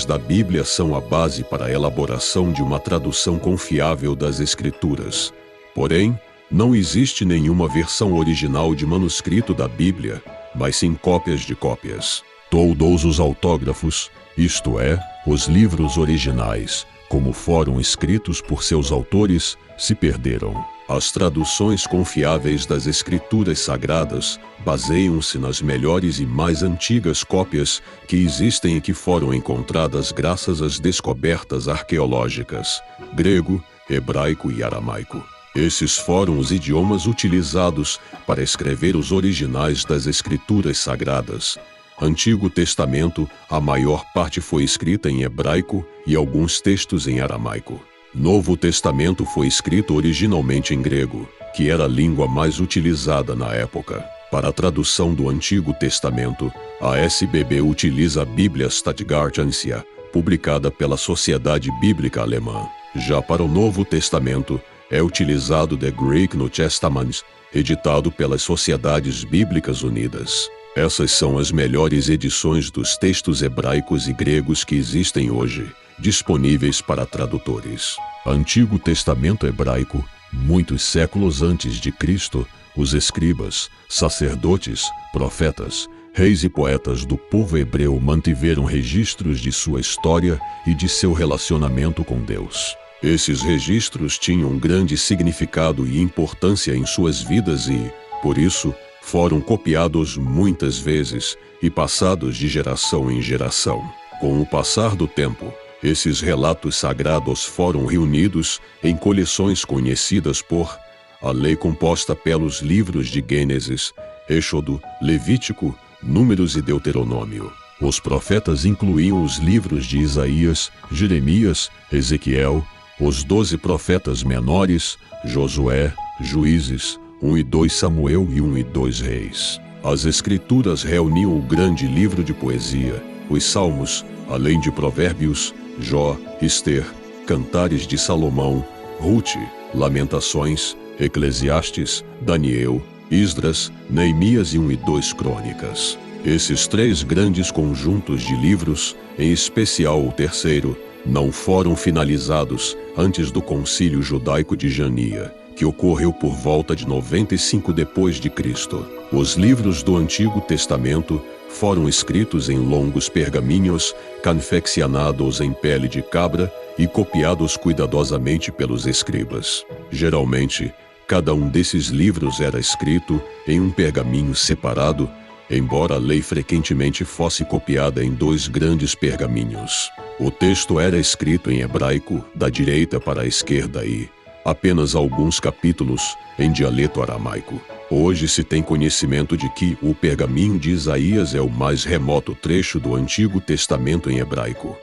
da Bíblia são a base para a elaboração de uma tradução confiável das Escrituras. Porém, não existe nenhuma versão original de manuscrito da Bíblia, mas sim cópias de cópias. Todos os autógrafos, isto é, os livros originais, como foram escritos por seus autores, se perderam. As traduções confiáveis das Escrituras Sagradas baseiam-se nas melhores e mais antigas cópias que existem e que foram encontradas graças às descobertas arqueológicas, grego, hebraico e aramaico. Esses foram os idiomas utilizados para escrever os originais das Escrituras Sagradas. Antigo Testamento, a maior parte foi escrita em hebraico e alguns textos em aramaico. Novo Testamento foi escrito originalmente em grego, que era a língua mais utilizada na época. Para a tradução do Antigo Testamento, a SBB utiliza a Bíblia Stadtgartensia, publicada pela Sociedade Bíblica Alemã. Já para o Novo Testamento, é utilizado The Greek New Testament, editado pelas Sociedades Bíblicas Unidas. Essas são as melhores edições dos textos hebraicos e gregos que existem hoje, disponíveis para tradutores. Antigo Testamento hebraico, muitos séculos antes de Cristo, os escribas, sacerdotes, profetas, reis e poetas do povo hebreu mantiveram registros de sua história e de seu relacionamento com Deus. Esses registros tinham grande significado e importância em suas vidas e, por isso, foram copiados muitas vezes e passados de geração em geração. Com o passar do tempo, esses relatos sagrados foram reunidos em coleções conhecidas por a lei, composta pelos livros de Gênesis, Êxodo, Levítico, Números e Deuteronômio. Os profetas incluíam os livros de Isaías, Jeremias, Ezequiel, os 12 profetas menores, Josué, Juízes, 1 e 2 Samuel e 1 e 2 Reis. As Escrituras reuniam o grande livro de poesia, os Salmos, além de Provérbios, Jó, Ester, Cantares de Salomão, Rute, Lamentações, Eclesiastes, Daniel, Esdras, Neemias e 1 e 2 Crônicas. Esses três grandes conjuntos de livros, em especial o terceiro, não foram finalizados antes do Concílio Judaico de Jania, que ocorreu por volta de 95 depois de Cristo. Os livros do Antigo Testamento foram escritos em longos pergaminhos, confeccionados em pele de cabra e copiados cuidadosamente pelos escribas. Geralmente, cada um desses livros era escrito em um pergaminho separado, embora a lei frequentemente fosse copiada em 2 grandes pergaminhos. O texto era escrito em hebraico, da direita para a esquerda e apenas alguns capítulos em dialeto aramaico. Hoje se tem conhecimento de que o pergaminho de Isaías é o mais remoto trecho do Antigo Testamento em hebraico.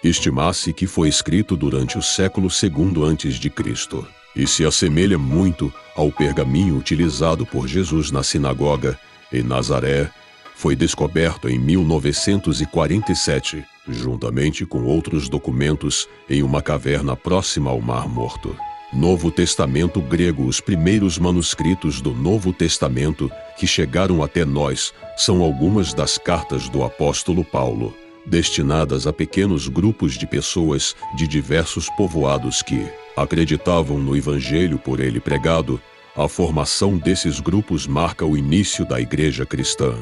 Estima-se que foi escrito durante o século II a.C. e se assemelha muito ao pergaminho utilizado por Jesus na sinagoga em Nazaré. Foi descoberto em 1947, juntamente com outros documentos, em uma caverna próxima ao Mar Morto. Novo Testamento grego. Os primeiros manuscritos do Novo Testamento que chegaram até nós são algumas das cartas do apóstolo Paulo, destinadas a pequenos grupos de pessoas de diversos povoados que acreditavam no evangelho por ele pregado. A formação desses grupos marca o início da igreja cristã.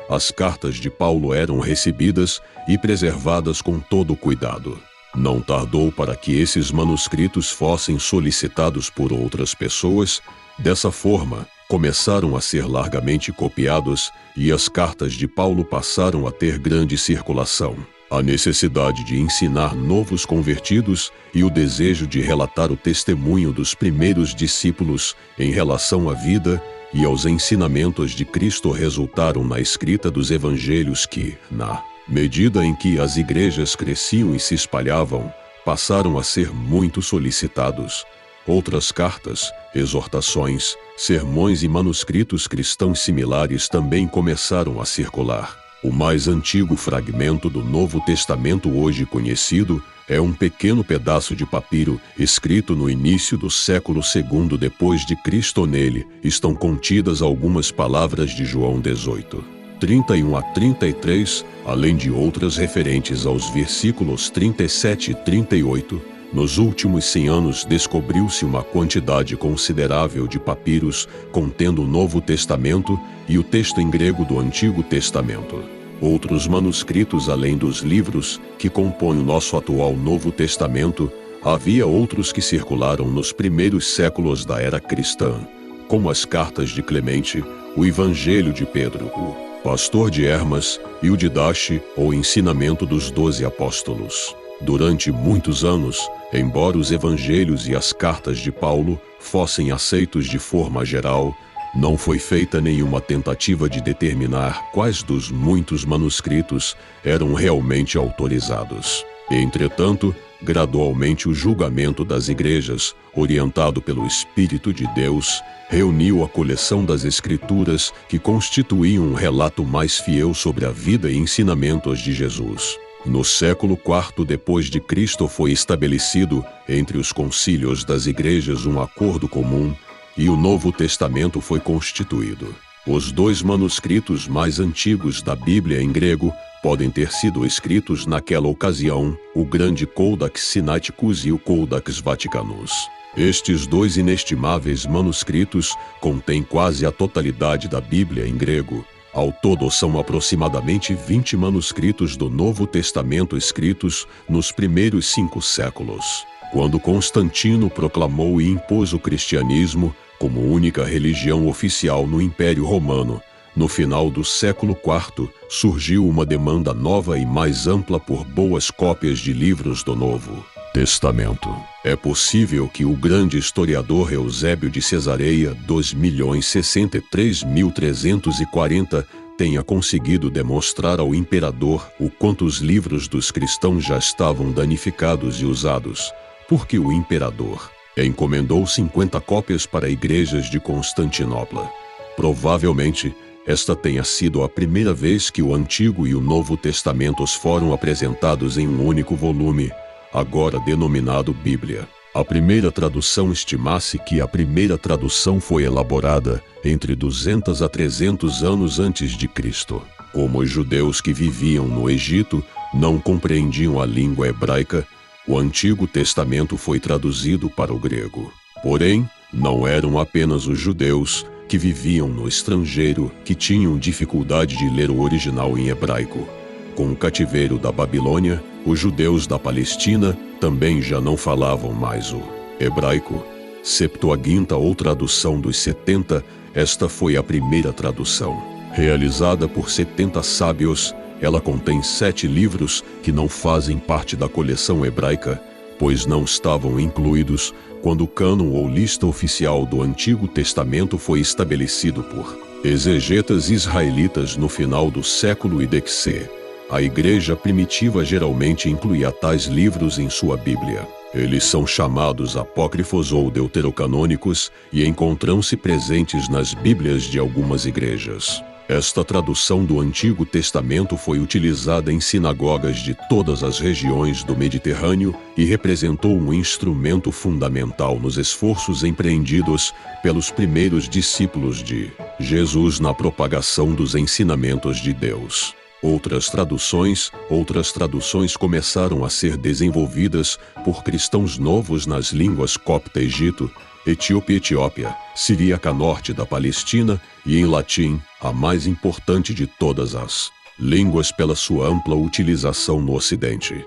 As cartas de Paulo eram recebidas e preservadas com todo cuidado. Não tardou para que esses manuscritos fossem solicitados por outras pessoas. Dessa forma, começaram a ser largamente copiados e as cartas de Paulo passaram a ter grande circulação. A necessidade de ensinar novos convertidos e o desejo de relatar o testemunho dos primeiros discípulos em relação à vida e aos ensinamentos de Cristo resultaram na escrita dos evangelhos que, na medida em que as igrejas cresciam e se espalhavam, passaram a ser muito solicitados. Outras cartas, exortações, sermões e manuscritos cristãos similares também começaram a circular. O mais antigo fragmento do Novo Testamento hoje conhecido é um pequeno pedaço de papiro escrito no início do século II depois de Cristo. Nele estão contidas algumas palavras de João 18, 31 a 33, além de outras referentes aos versículos 37 e 38. Nos últimos 100 anos descobriu-se uma quantidade considerável de papiros contendo o Novo Testamento e o texto em grego do Antigo Testamento. Outros manuscritos além dos livros que compõem o nosso atual Novo Testamento, havia outros que circularam nos primeiros séculos da era cristã, como as cartas de Clemente, o Evangelho de Pedro, o Pastor de Hermas e o Didache, ou Ensinamento dos 12 Apóstolos. Durante muitos anos, embora os evangelhos e as cartas de Paulo fossem aceitos de forma geral, não foi feita nenhuma tentativa de determinar quais dos muitos manuscritos eram realmente autorizados. Entretanto, gradualmente o julgamento das igrejas, orientado pelo Espírito de Deus, reuniu a coleção das Escrituras que constituíam um relato mais fiel sobre a vida e ensinamentos de Jesus. No século IV depois de Cristo foi estabelecido entre os concílios das igrejas um acordo comum e o Novo Testamento foi constituído. Os dois manuscritos mais antigos da Bíblia em grego podem ter sido escritos naquela ocasião, o Grande Codex Sinaiticus e o Codex Vaticanus. Estes dois inestimáveis manuscritos contêm quase a totalidade da Bíblia em grego. Ao todo, são aproximadamente 20 manuscritos do Novo Testamento escritos nos primeiros 5 séculos. Quando Constantino proclamou e impôs o cristianismo como única religião oficial no Império Romano, no final do século IV, surgiu uma demanda nova e mais ampla por boas cópias de livros do Novo Testamento. É possível que o grande historiador Eusébio de Cesareia, 2.063.340, tenha conseguido demonstrar ao imperador o quanto os livros dos cristãos já estavam danificados e usados, porque o imperador encomendou 50 cópias para igrejas de Constantinopla. Provavelmente, esta tenha sido a primeira vez que o Antigo e o Novo Testamentos foram apresentados em um único volume, agora denominado Bíblia. A primeira tradução estima-se que a primeira tradução foi elaborada entre 200 a 300 anos antes de Cristo. Como os judeus que viviam no Egito não compreendiam a língua hebraica, o Antigo Testamento foi traduzido para o grego. Porém, não eram apenas os judeus que viviam no estrangeiro que tinham dificuldade de ler o original em hebraico. Com o cativeiro da Babilônia, os judeus da Palestina também já não falavam mais o hebraico. Septuaginta ou tradução dos 70, esta foi a primeira tradução. Realizada por 70 sábios, ela contém 7 livros que não fazem parte da coleção hebraica, pois não estavam incluídos quando o cânon ou lista oficial do Antigo Testamento foi estabelecido por exegetas israelitas no final do século IDC. A igreja primitiva geralmente incluía tais livros em sua Bíblia. Eles são chamados apócrifos ou deuterocanônicos e encontram-se presentes nas Bíblias de algumas igrejas. Esta tradução do Antigo Testamento foi utilizada em sinagogas de todas as regiões do Mediterrâneo e representou um instrumento fundamental nos esforços empreendidos pelos primeiros discípulos de Jesus na propagação dos ensinamentos de Deus. Outras traduções começaram a ser desenvolvidas por cristãos novos nas línguas copta Egito, Etiópia, Siríaca Norte da Palestina e em latim, a mais importante de todas as línguas pela sua ampla utilização no Ocidente.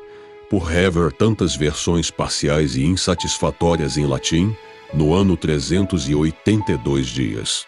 Por haver tantas versões parciais e insatisfatórias em latim, no ano 382 dias,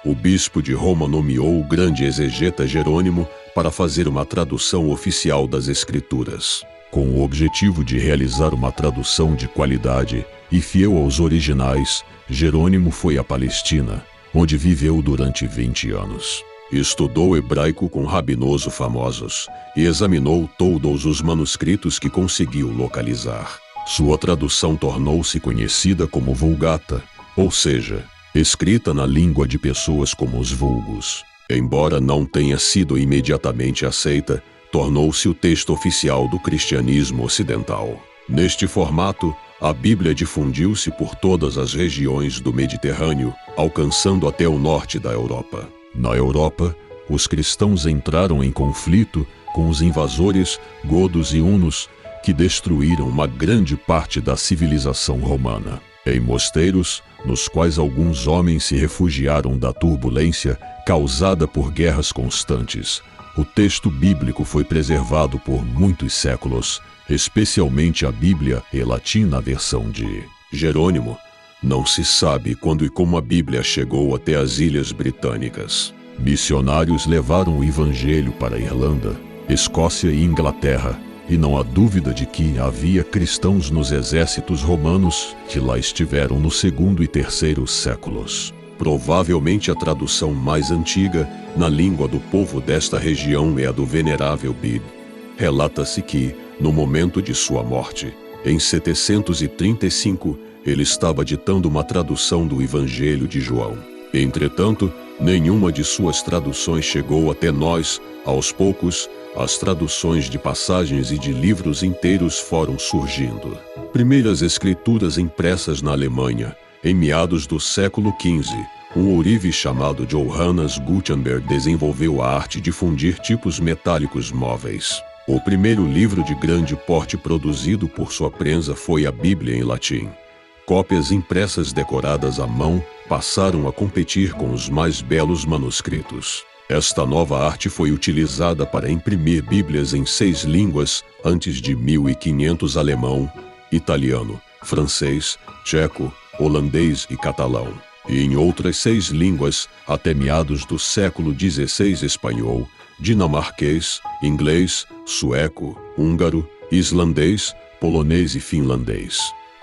o bispo de Roma nomeou o grande exegeta Jerônimo para fazer uma tradução oficial das Escrituras. Com o objetivo de realizar uma tradução de qualidade e fiel aos originais, Jerônimo foi à Palestina, onde viveu durante 20 anos. Estudou hebraico com rabinosos famosos e examinou todos os manuscritos que conseguiu localizar. Sua tradução tornou-se conhecida como Vulgata, ou seja, escrita na língua de pessoas como os vulgos. Embora não tenha sido imediatamente aceita, tornou-se o texto oficial do cristianismo ocidental. Neste formato, a Bíblia difundiu-se por todas as regiões do Mediterrâneo, alcançando até o norte da Europa. Na Europa, os cristãos entraram em conflito com os invasores godos e hunos, que destruíram uma grande parte da civilização romana. Em mosteiros, nos quais alguns homens se refugiaram da turbulência causada por guerras constantes, o texto bíblico foi preservado por muitos séculos, especialmente a Bíblia em latim na versão de Jerônimo. Não se sabe quando e como a Bíblia chegou até as Ilhas Britânicas. Missionários levaram o Evangelho para a Irlanda, Escócia e Inglaterra, e não há dúvida de que havia cristãos nos exércitos romanos que lá estiveram no segundo e terceiro séculos. Provavelmente a tradução mais antiga na língua do povo desta região é a do Venerável Bede. Relata-se que, no momento de sua morte, em 735, ele estava ditando uma tradução do Evangelho de João. Entretanto, nenhuma de suas traduções chegou até nós. Aos poucos, as traduções de passagens e de livros inteiros foram surgindo. Primeiras escrituras impressas na Alemanha, em meados do século XV, um ourive chamado Johannes Gutenberg desenvolveu a arte de fundir tipos metálicos móveis. O primeiro livro de grande porte produzido por sua prensa foi a Bíblia em latim. Cópias impressas decoradas à mão passaram a competir com os mais belos manuscritos. Esta nova arte foi utilizada para imprimir Bíblias em 6 línguas antes de 1500: alemão, italiano, francês, tcheco, holandês e catalão. E em outras 6 línguas, até meados do século XVI, espanhol, dinamarquês, inglês, sueco, húngaro, islandês, polonês e finlandês.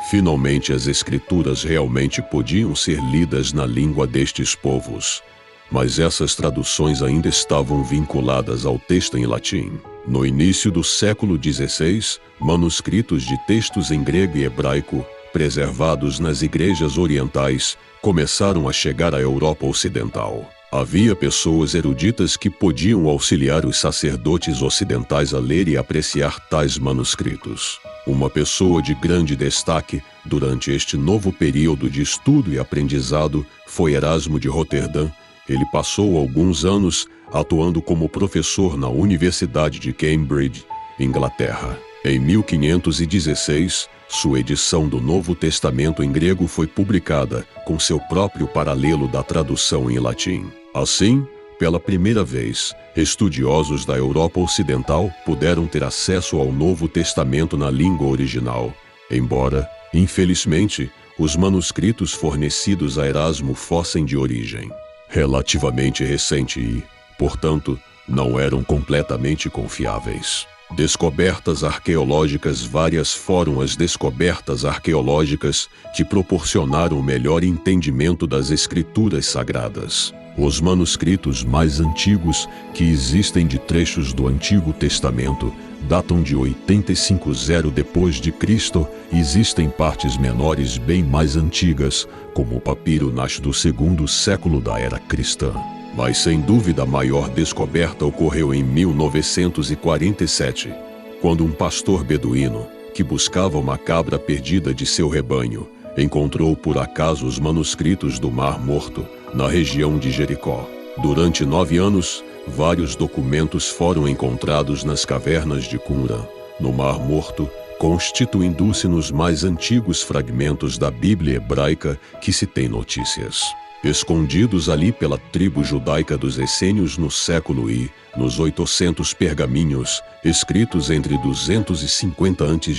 Finalmente, as escrituras realmente podiam ser lidas na língua destes povos. Mas essas traduções ainda estavam vinculadas ao texto em latim. No início do século XVI, manuscritos de textos em grego e hebraico, preservados nas igrejas orientais, começaram a chegar à Europa Ocidental. Havia pessoas eruditas que podiam auxiliar os sacerdotes ocidentais a ler e apreciar tais manuscritos. Uma pessoa de grande destaque durante este novo período de estudo e aprendizado foi Erasmo de Roterdã. Ele passou alguns anos atuando como professor na Universidade de Cambridge, Inglaterra. Em 1516, sua edição do Novo Testamento em grego foi publicada, com seu próprio paralelo da tradução em latim. Assim, pela primeira vez, estudiosos da Europa Ocidental puderam ter acesso ao Novo Testamento na língua original, embora, infelizmente, os manuscritos fornecidos a Erasmo fossem de origem relativamente recente e, portanto, não eram completamente confiáveis. Descobertas arqueológicas. Várias foram as descobertas arqueológicas que proporcionaram o melhor entendimento das escrituras sagradas. Os manuscritos mais antigos que existem de trechos do Antigo Testamento datam de 850 d.C. Existem partes menores bem mais antigas, como o papiro nasce do 2º século da era cristã. Mas sem dúvida a maior descoberta ocorreu em 1947, quando um pastor beduíno, que buscava uma cabra perdida de seu rebanho, encontrou por acaso os manuscritos do Mar Morto, na região de Jericó. Durante 9 anos, vários documentos foram encontrados nas cavernas de Qumran, no Mar Morto, constituindo-se nos mais antigos fragmentos da Bíblia hebraica que se tem notícias. Escondidos ali pela tribo judaica dos essênios no século I, nos 800 pergaminhos, escritos entre 250 a.C.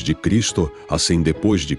a 100 d.C.,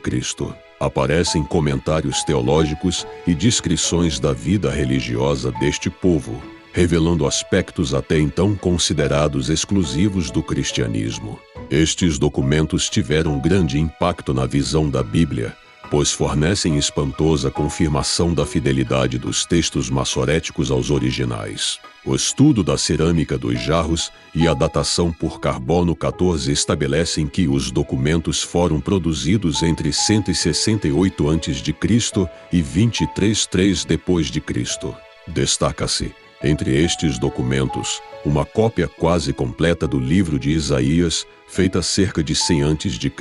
aparecem comentários teológicos e descrições da vida religiosa deste povo, revelando aspectos até então considerados exclusivos do cristianismo. Estes documentos tiveram grande impacto na visão da Bíblia, pois fornecem espantosa confirmação da fidelidade dos textos massoréticos aos originais. O estudo da cerâmica dos jarros e a datação por carbono 14 estabelecem que os documentos foram produzidos entre 168 a.C. e 23 depois de Cristo. Destaca-se, entre estes documentos, uma cópia quase completa do livro de Isaías, feita cerca de 100 a.C.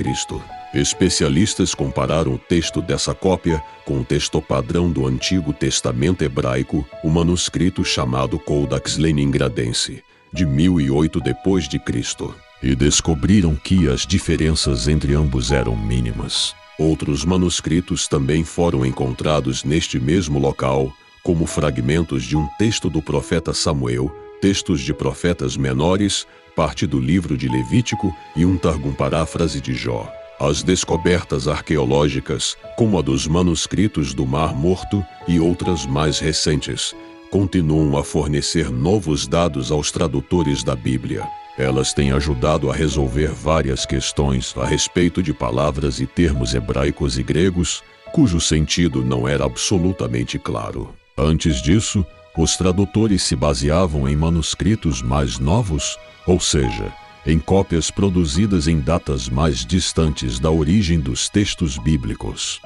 Especialistas compararam o texto dessa cópia com o texto padrão do Antigo Testamento hebraico, o manuscrito chamado Codex Leningradense, de 1008 depois de Cristo, e descobriram que as diferenças entre ambos eram mínimas. Outros manuscritos também foram encontrados neste mesmo local, como fragmentos de um texto do profeta Samuel, textos de profetas menores, parte do livro de Levítico e um Targum paráfrase de Jó. As descobertas arqueológicas, como a dos manuscritos do Mar Morto e outras mais recentes, continuam a fornecer novos dados aos tradutores da Bíblia. Elas têm ajudado a resolver várias questões a respeito de palavras e termos hebraicos e gregos, cujo sentido não era absolutamente claro. Antes disso, os tradutores se baseavam em manuscritos mais novos, ou seja, em cópias produzidas em datas mais distantes da origem dos textos bíblicos.